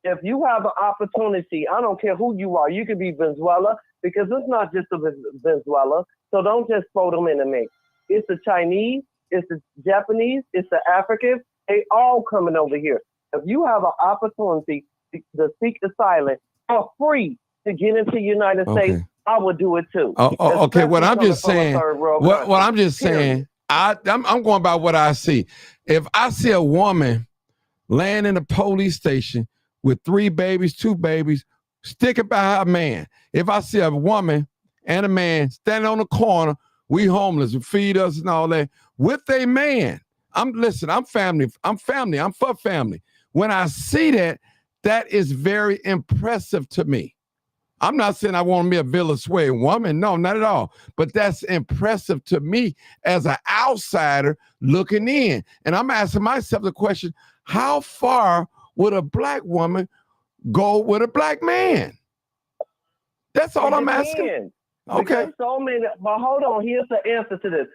if you have an opportunity, I don't care who you are. You could be Venezuela, because it's not just a Venezuela. So don't just throw them in the mix. It's the Chinese, it's the Japanese, it's the Africans. They all coming over here. If you have an opportunity to seek asylum for free to get into the United States, I would do it too. Okay. What I'm just saying, what I'm just saying, I'm going by what I see. If I see a woman laying in a police station with 3 babies, 2 babies, sticking by her man. If I see a woman and a man standing on the corner, we homeless, feed us and all that, with a man. I'm family. I'm for family. When I see that, that is very impressive to me. I'm not saying I want to be a Villa Sway woman. No, not at all. But that's impressive to me as an outsider looking in. And I'm asking myself the question, how far would a black woman go with a black man? That's all I'm asking. Okay. So many, but hold on, here's the answer to this.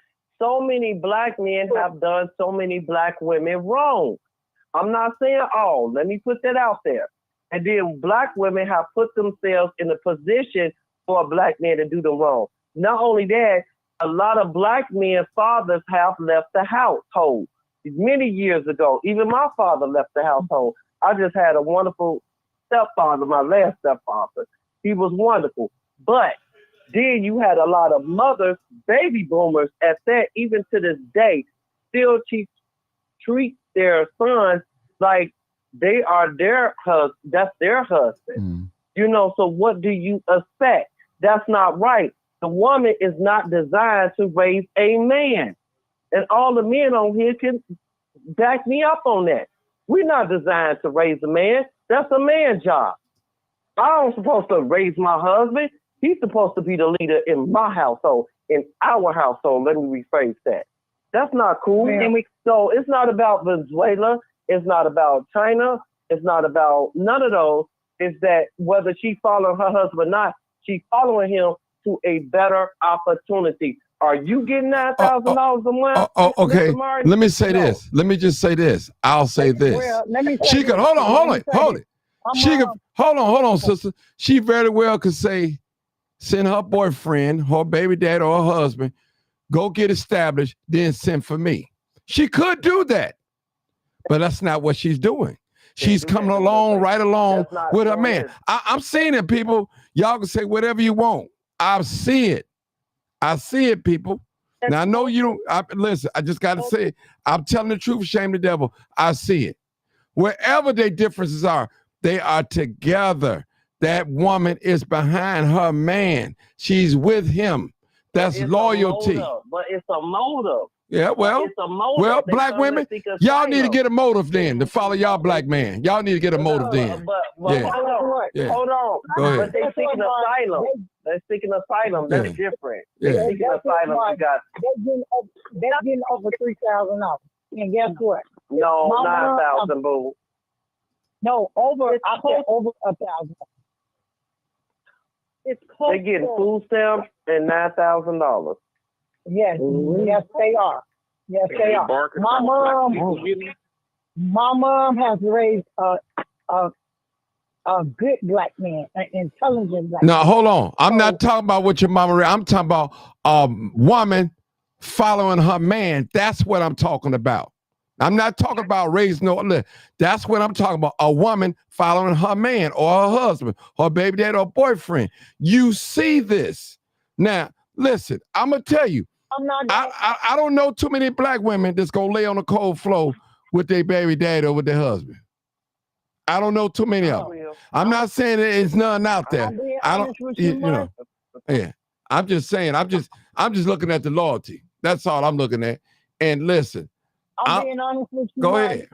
So many black men have done so many black women wrong. I'm not saying all. Let me put that out there. And then black women have put themselves in a position for a black man to do them wrong. Not only that, a lot of black men, fathers have left the household many years ago. Even my father left the household. I just had a wonderful stepfather, my last stepfather. He was wonderful. But then you had a lot of mothers, baby boomers at that, even to this day, still treat their sons like They are their husband. That's their husband. You know, so what do you expect? That's not right. The woman is not designed to raise a man. And all the men on here can back me up on that. We're not designed to raise a man. That's a man's job. I'm supposed to raise my husband. He's supposed to be the leader in my household, in our household. Let me rephrase that. That's not cool. So it's not about Venezuela. It's not about China. It's not about none of those. It's that whether she's following her husband or not, she's following him to a better opportunity. Are you getting $9,000 a month? Okay. Let me say this. Let me just say this. I'll say this. Well, let me She could hold it. She could hold on, sister. She very well could say, send her boyfriend, her baby dad, or her husband, go get established, then send for me. She could do that, but that's not what she's doing. She's coming along, right along with her man. I'm seeing it, people. Y'all can say whatever you want. I see it. I see it, people. Now, I know you don't. Listen, I just got to say it. I'm telling the truth, shame the devil. I see it. Wherever their differences are, they are together. That woman is behind her man. She's with him. That's loyalty. But it's a motive. Yeah, well, black women, y'all need to get a motive then to follow y'all black man. Y'all need to get a motive then. But hold on. Go ahead. But they seeking asylum. They're seeking asylum. That's different. They're seeking asylum. They're getting over $3,000. And guess what? No, 9,000, boo. No, I said over 1,000. They're getting food stamps and $9,000. Yes, yes, they are. Yes, they are. My mom has raised a good black man, an intelligent black man. Now, hold on. I'm not talking about what your mama raised. I'm talking about a woman following her man. That's what I'm talking about. I'm not talking about raising no. That's what I'm talking about. A woman following her man or her husband, her baby dad or boyfriend. You see this. Now, listen, I'm going to tell you. I don't know too many black women that's going to lay on the cold floor with their baby dad or with their husband. I don't know too many of them. I'm not saying there's none out there. I don't, you know. Yeah. I'm just saying, I'm just looking at the loyalty. That's all I'm looking at. And listen. I'm being honest with you. Go ahead.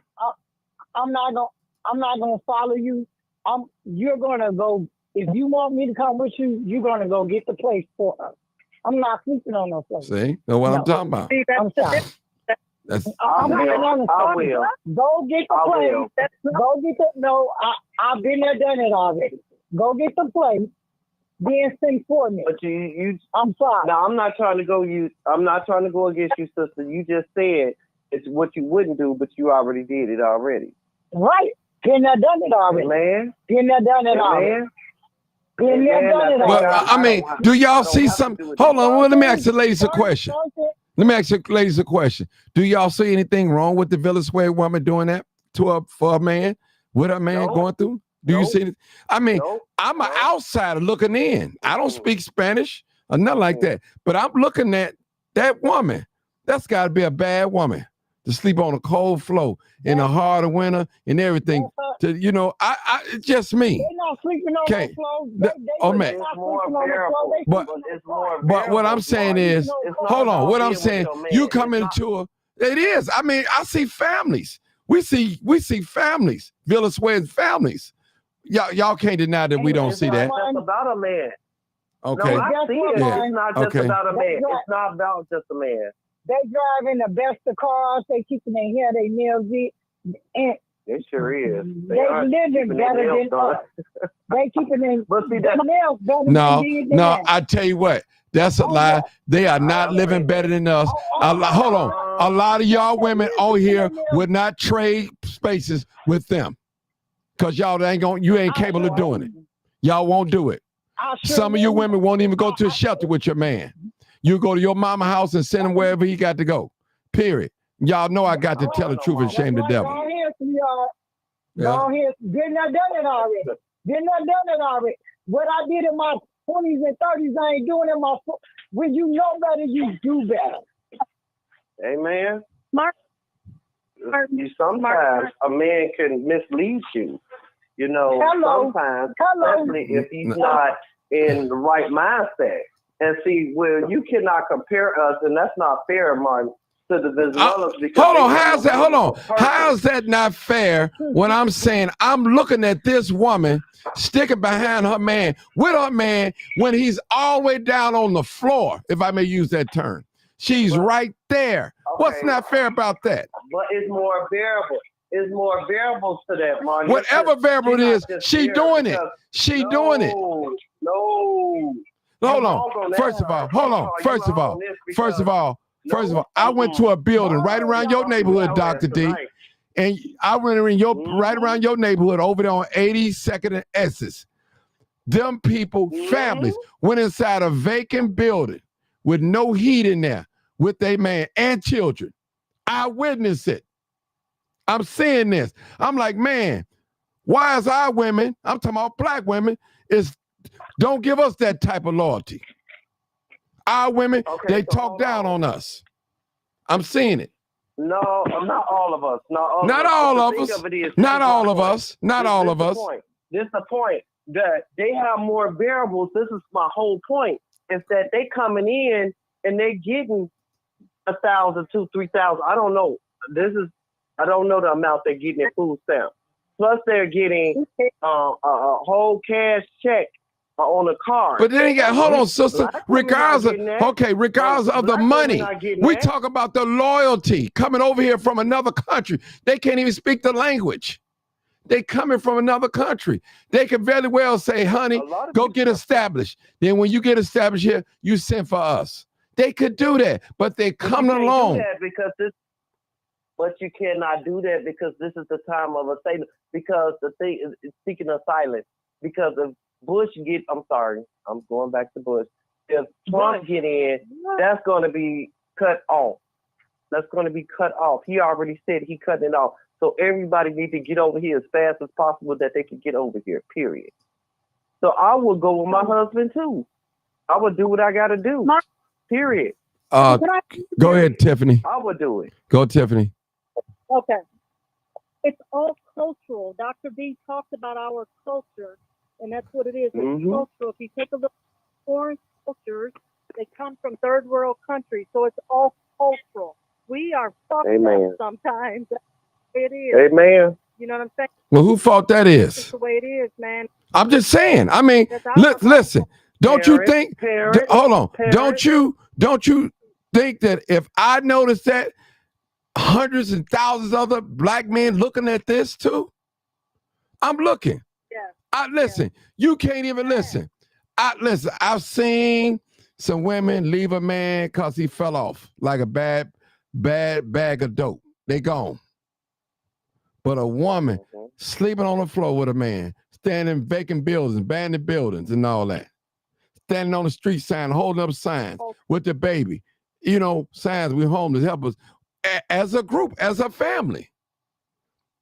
I'm not gonna follow you. You're gonna go. If you want me to come with you, you're gonna go get the place for us. I'm not sleeping on no place. See, that's what I'm talking about. I'm sorry. I'm being honest. I will. Go get the place. Go get the. No, I've been there, done it already. Go get the place. Then sing for me. But you. I'm sorry. No, I'm not trying to go. I'm not trying to go against you, sister. You just said it's what you wouldn't do, but you already did it already. Right. Been there, done it already. Man. Been there, done it already. Been there, done it already. Well, I mean, do y'all see something? Hold on. Well, let me ask the ladies a question. Do y'all see anything wrong with the Venezuelan woman doing that for a man, with a man going through? Do you see it? I mean, I'm an outsider looking in. I don't speak Spanish or nothing like that. But I'm looking at that woman. That's got to be a bad woman to sleep on a cold floor in the heart of winter and everything. It's just me. They're not sleeping on the floor. But what I'm saying is, hold on. What I'm saying, you come into it is. I mean, I see families. We see families, Venezuelan families. Y'all can't deny that we don't see that. That's about a man. Okay. No, I see it. It's not just about a man. It's not about just a man. They driving the best of cars. They keeping their hair, their nails and it sure is. They living better than us. They keeping their nails better than No, I tell you what. That's a lie. They are not living better than us. Hold on. A lot of y'all women out here would not trade spaces with them. Because y'all you ain't capable of doing it. Y'all won't do it. Some of you women won't even go to a shelter with your man. You go to your mama house and send him wherever he got to go. Period. Y'all know I got to tell the truth and shame the devil. Go ahead. Didn't I done it already? What I did in my 20s and 30s, I ain't doing in my. When you know better, you do better. Amen. Mark. sometimes a man can mislead you. You know, sometimes, especially if he's not in the right mindset. And see, well, you cannot compare us, and that's not fair, Martin, to the Venezuelans. Hold on, how's that not fair when I'm saying I'm looking at this woman sticking behind her man, with her man, when he's all the way down on the floor, if I may use that term. She's right there. Okay. What's not fair about that? But it's more bearable. It's more variables to that, Martin. Whatever variable it is, she doing it. She doing it. No. Hold on. First of all, hold on. First of all, I went to a building right around your neighborhood, Dr. D. And I went right around your neighborhood over there on 82nd and Essex. Them people, families, went inside a vacant building with no heat in there with their man and children. I witnessed it. I'm seeing this. I'm like, man, why is our women, I'm talking about black women, don't give us that type of loyalty. Our women, they talk down on us. I'm seeing it. No, not all of us. Not all of us. Not all of us. Not all of us. This is the point that they have more variables. This is my whole point. Is that they coming in and they getting 1,000, 2,000, 3,000. I don't know. I don't know the amount they're getting in food stamps. Plus they're getting a whole cash check on a card. But then hold on, sister. Regardless of the money, we talk about the loyalty coming over here from another country. They can't even speak the language. They coming from another country. They could very well say, honey, go get established. Then when you get established here, you send for us. They could do that, but they come along. But you cannot do that because this is the time of a statement. Because the thing is speaking of silence. Because if Bush I'm going back to Bush. If Trump get in, that's going to be cut off. That's going to be cut off. He already said he cut it off. So everybody needs to get over here as fast as possible that they can get over here, period. So I would go with my husband too. I would do what I got to do, period. Go ahead, Tiffany. I would do it. Go, Tiffany. Okay. It's all cultural. Dr. B talked about our culture, and that's what it is. It's cultural. If you take a look at foreign cultures, they come from third world countries, so it's all cultural. We are fucked up sometimes. It is. Amen. You know what I'm saying? Well, who fault that is? That's the way it is, man. I'm just saying. I mean, listen. Don't you think? Hold on. Don't you think that if I notice that hundreds and thousands of other black men looking at this too? I'm looking. Yeah. Listen. You can't even listen. I've seen some women leave a man because he fell off like a bad bag of dope. They gone. But a woman sleeping on the floor with a man, standing in vacant buildings, abandoned buildings and all that. Standing on the street sign, holding up signs with the baby. You know, signs, we're homeless, help us. As a group, as a family.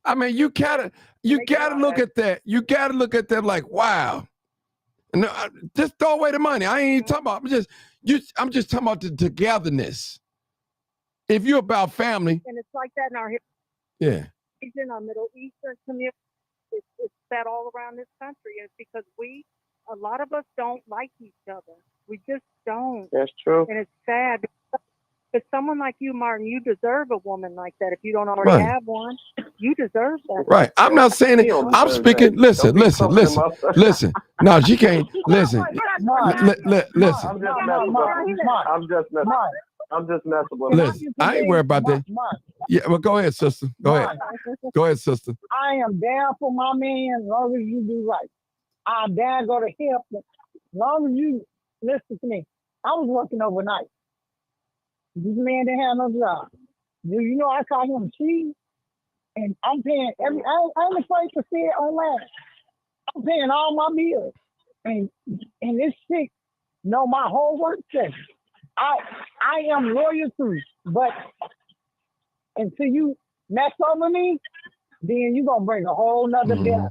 I mean, you gotta look at that. You gotta look at that like, wow. No, just throw away the money. I ain't even talking about. I'm just talking about the togetherness. If you're about family, and it's like that in our region, our Middle Eastern community, it's that all around this country, and it's because a lot of us don't like each other. We just don't. That's true. And it's sad. But someone like you, Martin, you deserve a woman like that. If you don't already have one, you deserve that. Right. I'm not saying it. I'm speaking. Listen. No, she can't. Listen. Listen. I'm just messing with Listen, I ain't worried about that. Yeah, well, go ahead, sister. Go ahead, sister. I am down for my man as long as you do right. I'm down go to help him. As long as you listen to me. I was working overnight. This man didn't have no job. Do you know I call him cheese? And I'm paying I'm afraid to say it online. I'm paying all my bills. And this chick know my whole work session. I am loyal to you, but until you mess over me, then you're gonna bring a whole nother bill.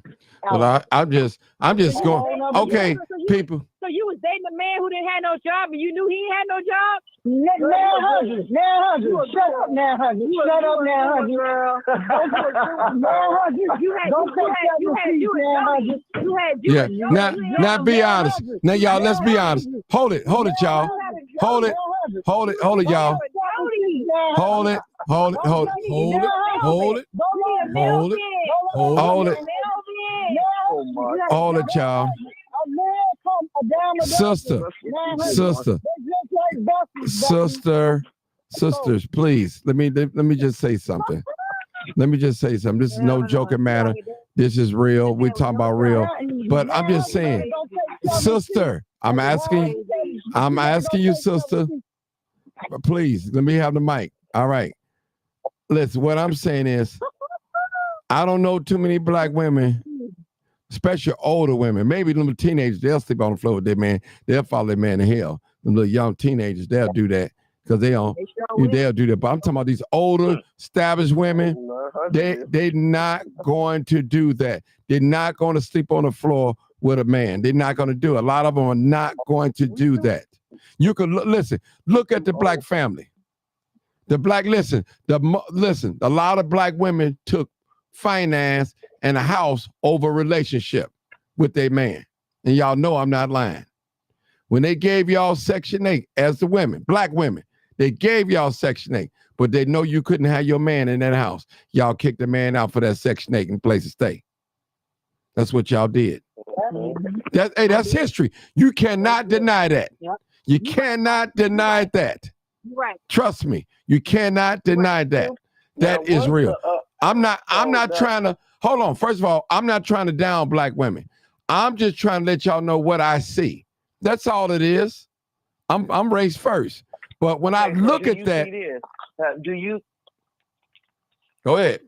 Well, I'm just going. Okay, people. So you was dating a man who didn't have no job, and you knew he ain't had no job? Now, honey. Shut up now, honey. Shut up now, honey. Now, honey. Yeah. Now be honest. Now, y'all, let's be honest. Hold it, y'all. Hold it, y'all. Hold it. Hold it, y'all. Sisters, please. Let me just say something. This is no joking matter. This is real. We're talking about real. But I'm just saying, sister, I'm asking you, sister, please, let me have the mic. All right. Listen, what I'm saying is, I don't know too many black women, especially older women. Maybe little teenagers, they'll sleep on the floor with their man. They'll follow their man to hell. Them little young teenagers, they'll do that because they'll do that. But I'm talking about these older, established women. They're not going to do that. They're not going to sleep on the floor with a man. They're not going to do it. A lot of them are not going to do that. You can look at the black family. A lot of black women took finance and a house over a relationship with their man. And y'all know I'm not lying. When they gave y'all Section 8 as the women, black women, they gave y'all Section 8, but they know you couldn't have your man in that house. Y'all kicked the man out for that Section 8 and place to stay. That's what y'all did. That's history. You cannot deny that. You cannot deny that. Right. Trust me, you cannot deny that. That is real. I'm not trying to hold on. First of all, I'm not trying to down black women. I'm just trying to let y'all know what I see. That's all it is. I'm race first. But when I look at that, do you go ahead,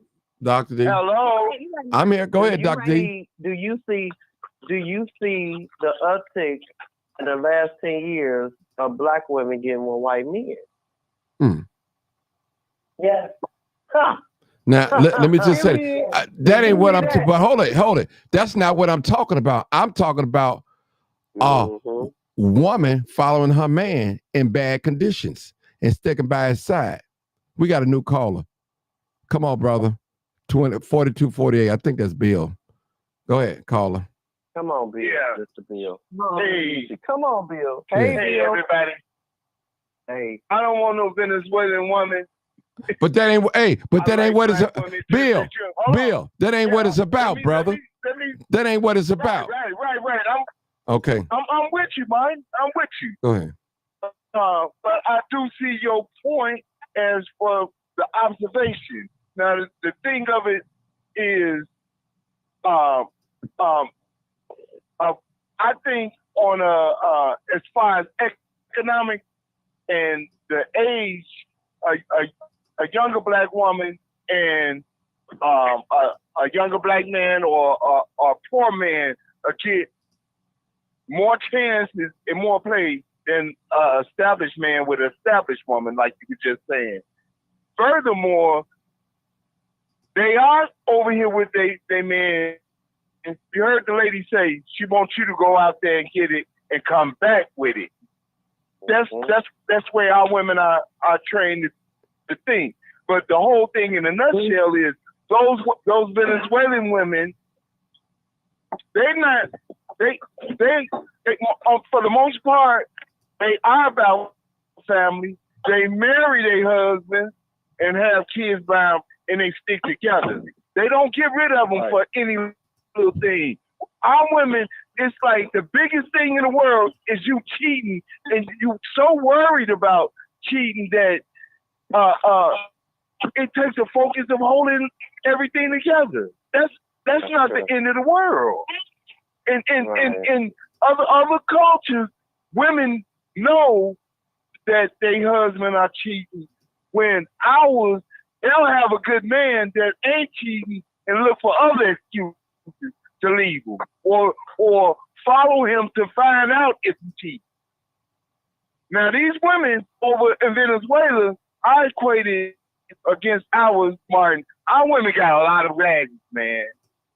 Dr. D. Hello. I'm here. Go ahead, Dr. D. Do you see the uptick in the last 10 years of black women getting with white men? Yes. Now, let me just say, that ain't what but hold it. That's not what I'm talking about. I'm talking about a woman following her man in bad conditions and sticking by his side. We got a new caller. Come on, brother. 4248. I think that's Bill. Go ahead, caller. Come on, Bill. Yeah. Mr. Bill. Hey. Come on, Bill. Hey, Bill. everybody. Hey. I don't want no Venezuelan woman. But that ain't what it's Bill. That ain't what it's about, brother. That ain't what it's about. Right. Okay. I'm with you, man. I'm with you. Go ahead. But I do see your point as for the observation. Now, the thing of it is, I think on as far as economic and the age, a younger black woman and a younger black man or a poor man get more chances and more play than an established man with an established woman, like you were just saying. Furthermore, they are over here with they man. And you heard the lady say she wants you to go out there and get it and come back with it. That's where our women are trained to think. But the whole thing in a nutshell is those Venezuelan women, they for the most part, they are about family. They marry their husband and have kids by them, and they stick together. They don't get rid of them for any little thing. Our women, it's like the biggest thing in the world is you cheating, and you so worried about cheating that it takes a focus of holding everything together. That's not the end of the world. In other cultures, women know that their husband are cheating. When ours, they'll have a good man that ain't cheating and look for other excuses to leave him or follow him to find out if he cheats. Now, these women over in Venezuela, I equated against ours, Martin. Our women got a lot of rags, man.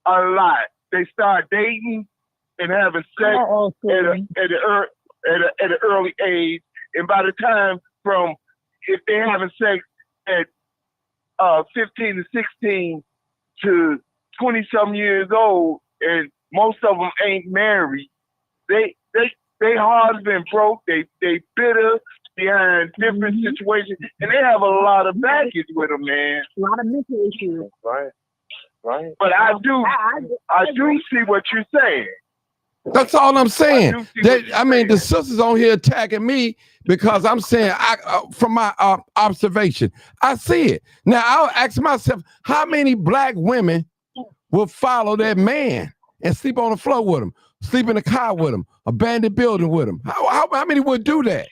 A lot. they start dating and having sex at an early age, and by the time if they're having sex at 15 to 16 to 20-some years old, and most of them ain't married, they hearts been broke. They bitter behind different situations, and they have a lot of baggage with them, man. A lot of mental issues. Right. But I do see what you're saying. That's all I'm saying. The sisters on here attacking me because I'm saying, from my observation, I see it. Now, I'll ask myself, how many black women will follow that man and sleep on the floor with him, sleep in a car with him, abandoned building with him? How many would do that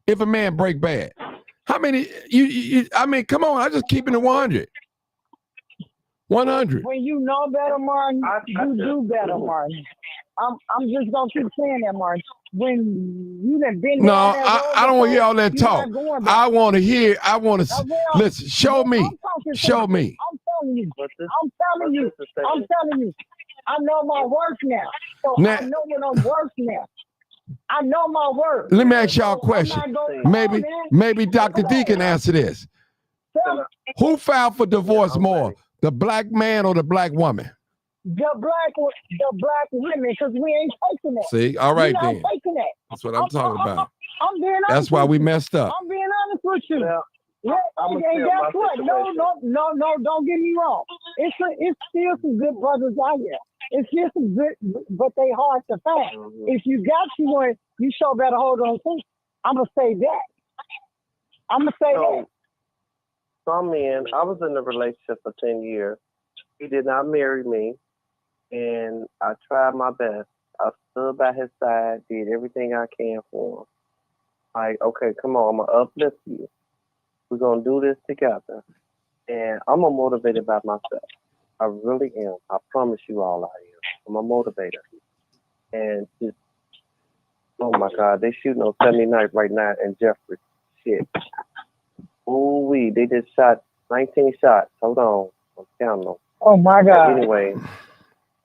if a man break bad? How many? Come on, I'm just keeping it 100. 100. When you know better, Martin, you do better, Martin. I'm just gonna keep saying that, Martin. When you done been no, I don't want to hear all that talk. I want to hear. I want to listen. Show me. I'm telling you. I know my worth now. So I know when I'm worth now. I know my worth. Let me ask y'all a question. Maybe Dr. D can answer this. Who filed for divorce more, the black man or the black woman? The black women, because we ain't taking that. See, all right then. Taking that. That's what I'm talking about. I'm being honest. That's why we messed up. I'm being honest with you. And guess what? No, don't get me wrong. It's still some good brothers out here. It's still some good, but they hard to find. If you got one, you sure better hold on to. I'm gonna say that. Some men, I was in a relationship for 10 years. He did not marry me, and I tried my best. I stood by his side, did everything I can for him. Like, okay, come on, I'm gonna uplift you. We're gonna do this together. And I'm a motivator by myself. I really am. I promise you all I am. I'm a motivator. And just, oh my God, they shooting on 79th right now in Jeffrey. Shit. Ooh wee, they just shot 19 shots. Hold on, I'm counting them. Oh my God. Anyway,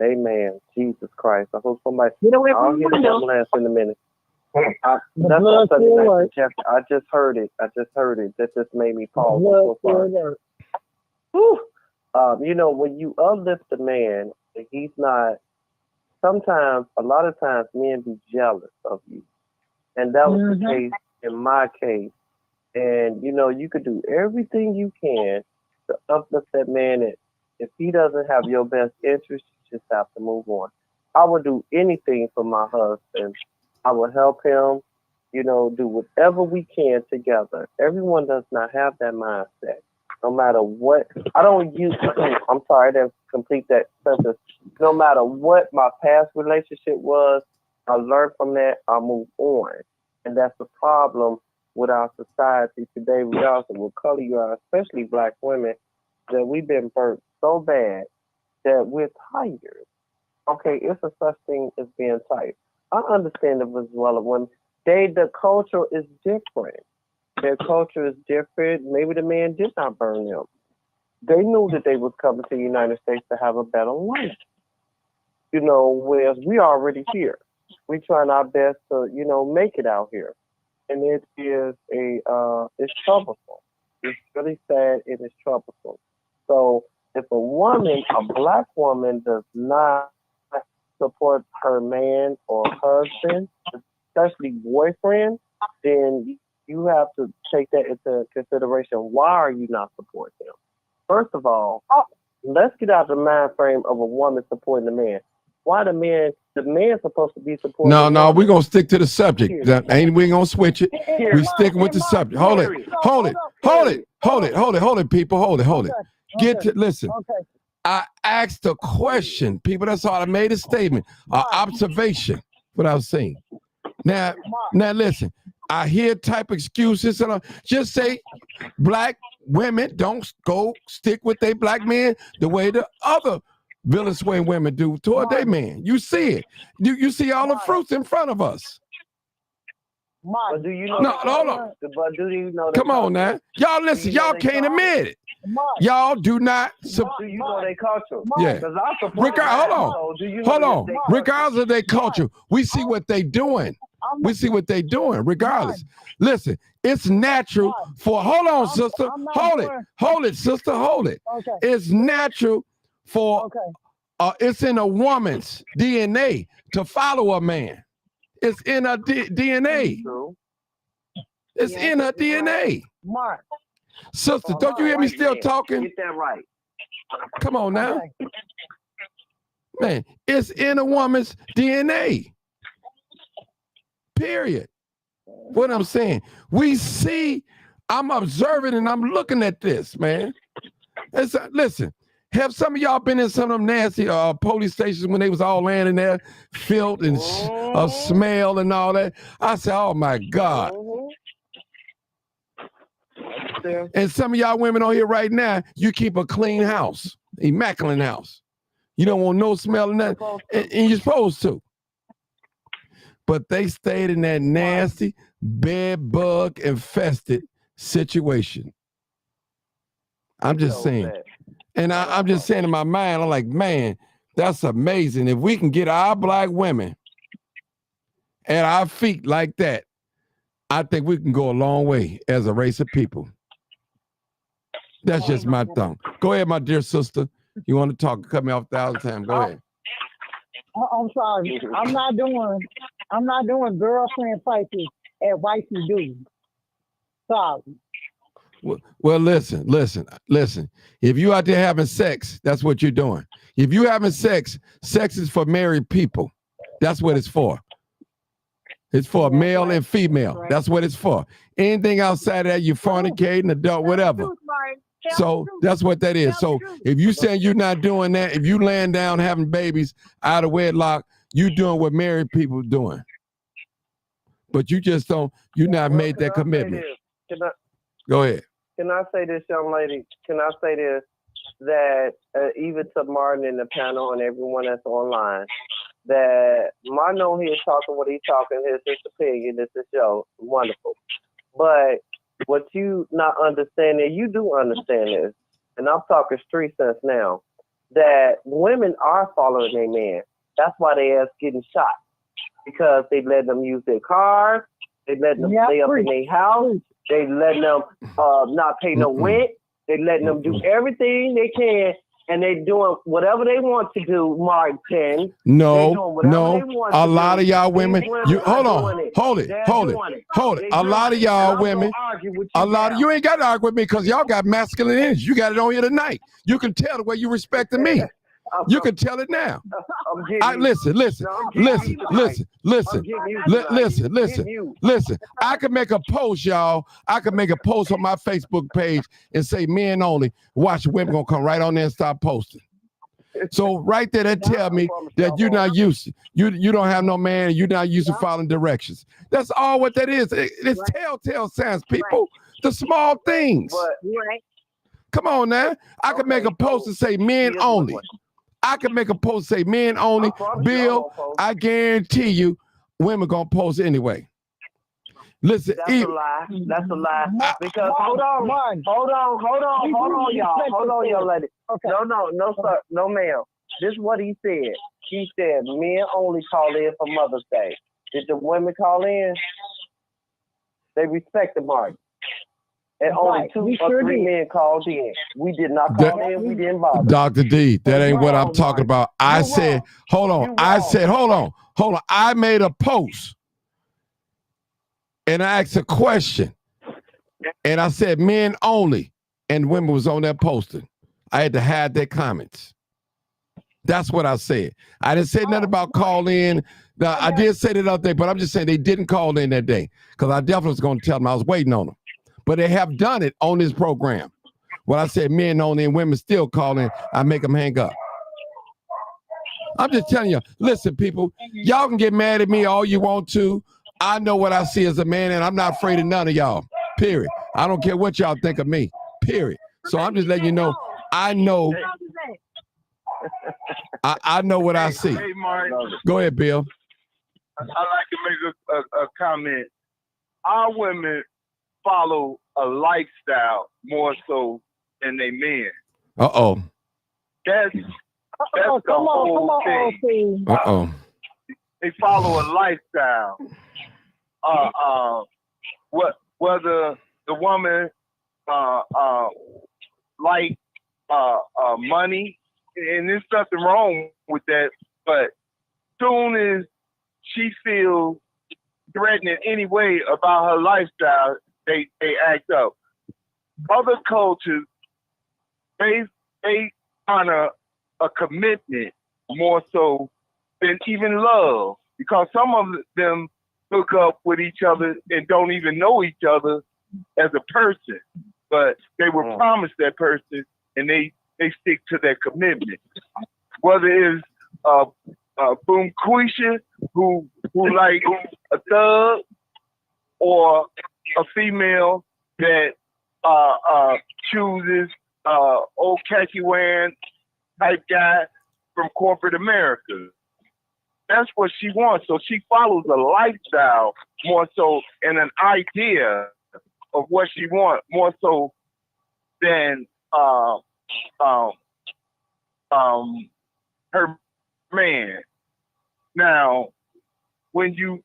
amen. Jesus Christ. I hope somebody. I'll hear the ambulance in a minute. That's on Sunday night, Jeff. I just heard it. That just made me pause. When you uplift a man, he's not. Sometimes, a lot of times, men be jealous of you, and that was the case in my case. And you could do everything you can to uplift that man. And if he doesn't have your best interest, you just have to move on. I would do anything for my husband. I would help him, do whatever we can together. Everyone does not have that mindset. No matter what, I'm sorry, I didn't complete that sentence. No matter what my past relationship was, I learned from that, I move on. And that's the problem with our society today, regardless of what color you are, especially black women, that we've been burnt so bad that we're tired. Okay, it's a such thing as being tired. I understand it as well of women. The culture is different. Their culture is different. Maybe the man did not burn them. They knew that they was coming to the United States to have a better life. Whereas we already here. We trying our best to, make it out here. And it is it's troublesome. It's really sad and it's troublesome. So if a black woman does not support her man or husband, especially boyfriend, then you have to take that into consideration. Why are you not supporting him? First of all, let's get out of the mind frame of a woman supporting the man. Why the man's supposed to be supporting? No, we're gonna stick to the subject. We ain't gonna switch it. We're sticking with the subject. Hold it, people. Hold it. Listen. I asked a question, people. That's all. I made a statement, an observation, what I was saying. Now, listen. I hear type excuses, and just say black women don't go stick with their black men the way the other villain swing women do toward their man. You see it. You see all the fruits in front of us. But do you know? No, hold on. But do you know? Come on now, y'all listen. Y'all can't admit it. Y'all do not. Do you know their culture? Yeah. Because I support Hold on. so do you know Hold on. their culture? Regardless of their culture, we see what they doing. We see what they doing. Regardless. Listen, it's natural for. Hold on, sister. Hold it, sister. Hold it. Okay. It's natural for. It's in a woman's DNA to follow a man. It's in her DNA. It's in her DNA. Mark. Sister, don't you hear me still talking? Get that right. Come on now. Man, it's in a woman's DNA. Period. What I'm saying. We see, I'm observing and I'm looking at this, man. Listen, have some of y'all been in some of them nasty police stations when they was all laying in there, filth and smell and all that? I said, oh my God. And some of y'all women on here right now, you keep a clean house, immaculate house. You don't want no smell in that, and you're supposed to. But they stayed in that nasty, bed bug infested situation. I'm just saying. And I'm just saying in my mind, I'm like, man, that's amazing. If we can get our black women at our feet like that, I think we can go a long way as a race of people. That's just my thought. Go ahead, my dear sister. You want to talk? Cut me off 1,000 times. Go ahead. I'm sorry. I'm not doing girlfriend fights at wifey dudes. Sorry. Well, listen. If you out there having sex, that's what you're doing. If you having sex is for married people. That's what it's for. It's for male and female. That's what it's for. Anything outside of that, you fornicating, adult, whatever. So that's what that is. So if you saying you're not doing that, if you laying down having babies out of wedlock, you doing what married people doing. But you just don't, you not made that commitment. Go ahead. Can I say this, young lady? Can I say this? That even to Martin in the panel and everyone that's online, that Martin here talking what he's talking, his opinion, this is show, wonderful. But what you not understanding, you do understand this, and I'm talking street sense now, that women are following their man. That's why they ass getting shot, because they let them use their cars, they let them stay up in their house, they let them not pay no rent, they letting them do everything they can, and they doing whatever they want to do, Martin. No. A lot of y'all women, hold it. A lot of y'all women, you ain't got to argue with me because y'all got masculine energy. You got it on here tonight. You can tell the way you respecting me. You can tell it now. Listen. I can make a post, y'all. I can make a post on my Facebook page and say men only. Watch, women gonna come right on there and start posting. So right there, that tell me that you're not used to, you don't have no man, you're not used to following directions. That's all what that is. It's telltale signs, people. The small things. Come on now. I can make a post and say men only. I can make a post say men only. Bill, I guarantee you, women gonna post anyway. Listen, that's a lie. That's a lie. Because hold on, y'all, lady. Okay. No, sir, no, ma'am. This is what he said. He said men only call in for Mother's Day. Did the women call in? They respect the mark. And only 2 or 3 men called in. We did not call in. We didn't bother. Dr. D, that ain't what I'm talking about. I said, hold on. I made a post and I asked a question and I said men only, and women was on that posting. I had to hide their comments. That's what I said. I didn't say nothing about call in. Now, I did say that other day, but I'm just saying they didn't call in that day because I definitely was going to tell them I was waiting on them. But they have done it on this program. When I said men only and women still calling, I make them hang up. I'm just telling you, listen, people, y'all can get mad at me all you want to. I know what I see as a man, and I'm not afraid of none of y'all, period. I don't care what y'all think of me, period. So I'm just letting you know, I know. I know what I see. Hey, Mark. Go ahead, Bill. I'd like to make a comment. Our women follow a lifestyle more so and they men. Uh-oh. That's the whole thing. Uh-oh. They follow a lifestyle. Whether the woman like money, and there's nothing wrong with that, but soon as she feels threatened in any way about her lifestyle, they act up. Other cultures, they honor a commitment more so than even love, because some of them hook up with each other and don't even know each other as a person, but they were promised that person and they stick to their commitment. Whether it's Boom Quisha who like a thug, or a female that chooses old khaki wearing type guy from corporate America. That's what she wants. So she follows a lifestyle more so, and an idea of what she wants more so than her man. Now, when you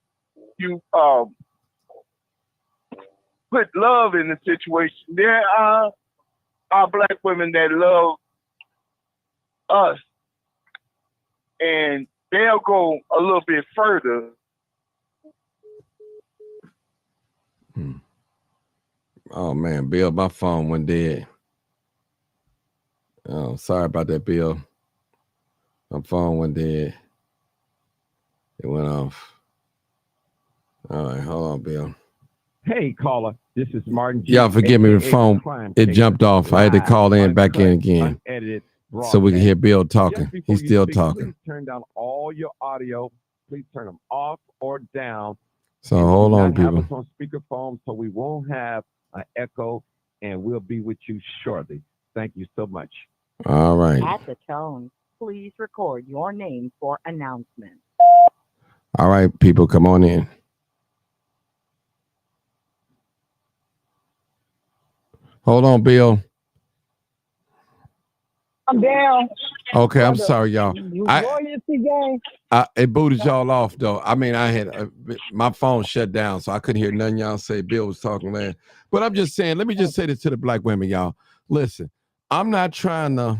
put love in the situation, there are black women that love us, and they'll go a little bit further. Oh man, Bill, my phone went dead. Oh, sorry about that, Bill. My phone went dead. It went off. All right, hold on, Bill. Hey, caller, this is Martin G. Y'all forgive me, the phone, it jumped off. I had to call in back in again so we can hear Bill talking. He's still talking. Please turn down all your audio. Please turn them off or down. So hold on, people. Have us on speakerphone so we won't have an echo, and we'll be with you shortly. Thank you so much. All right. At the tone, please record your name for announcement. All right, people, come on in. Hold on, Bill. I'm down. Okay, I'm sorry, y'all. It booted y'all off, though. I mean, I had my phone shut down, so I couldn't hear none of y'all say. Bill was talking, man. But I'm just saying, let me just say this to the black women, y'all. Listen, I'm not trying to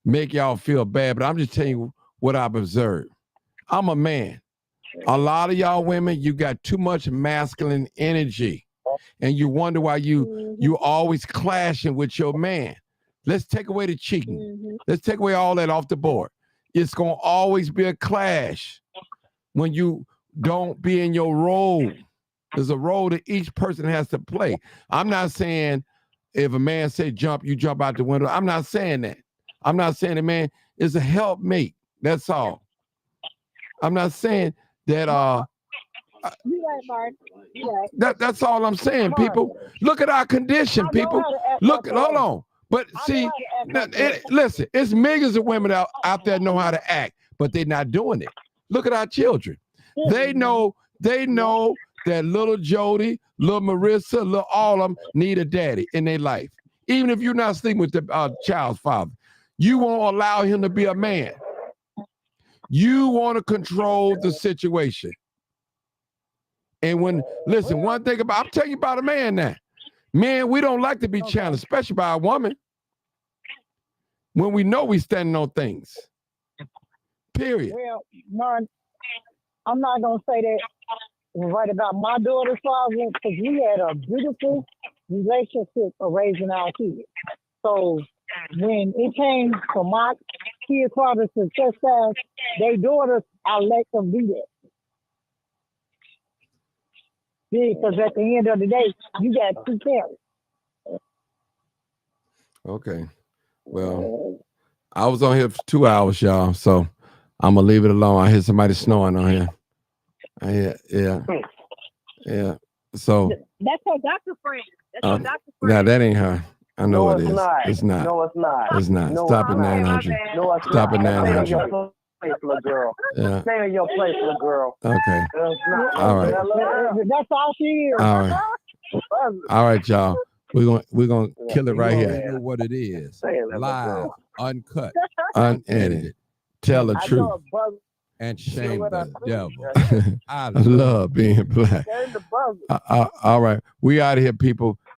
make y'all feel bad, but I'm just telling you what I've observed. I'm a man. A lot of y'all women, you got too much masculine energy, and you wonder why you always clashing with your man. Let's take away the cheating. Let's take away all that off the board. It's going to always be a clash when you don't be in your role. There's a role that each person has to play. I'm not saying if a man say jump, you jump out the window. I'm not saying that. I'm not saying the man is a helpmate. That's all. I'm not saying that You right, Mark. You right. That's all I'm saying, people. Look at our condition, people. Look, hold on. But see, listen, it's millions of women out there know how to act, but they're not doing it. Look at our children. They know that little Jody, little Marissa, little all of them need a daddy in their life. Even if you're not sleeping with the child's father, you won't allow him to be a man. You want to control the situation. And listen, one thing I'm telling you about a man now. Man, we don't like to be challenged, especially by a woman, when we know we standing on things. Period. Well, Martin, I'm not going to say that was right about my daughter's father, because we had a beautiful relationship of raising our kids. So when it came from my kids' father to success, their daughters, I let them do that. Because at the end of the day, you got two parents. Okay. Well, I was on here for 2 hours, y'all, so I'm going to leave it alone. I hear somebody snoring on here. Yeah. So. That's her doctor friend. That's her doctor friend. Nah, that ain't her. I know No, it is. It's not. No, it's not. It's not. No, Stop it's at not. 900. No, it's Stop at not. 900. Stay in your place, little girl. Yeah. Stay in your place, little girl. Okay. It's not. All right. That's all she is. All right. All right, y'all. We're gonna kill it right You here. already know what it is. Saying that, my Live, girl. uncut, Unedited. Tell the I truth. know a brother. and You know shame what I the mean? devil. I love being black. Shame the brother. All right. We out of here, people.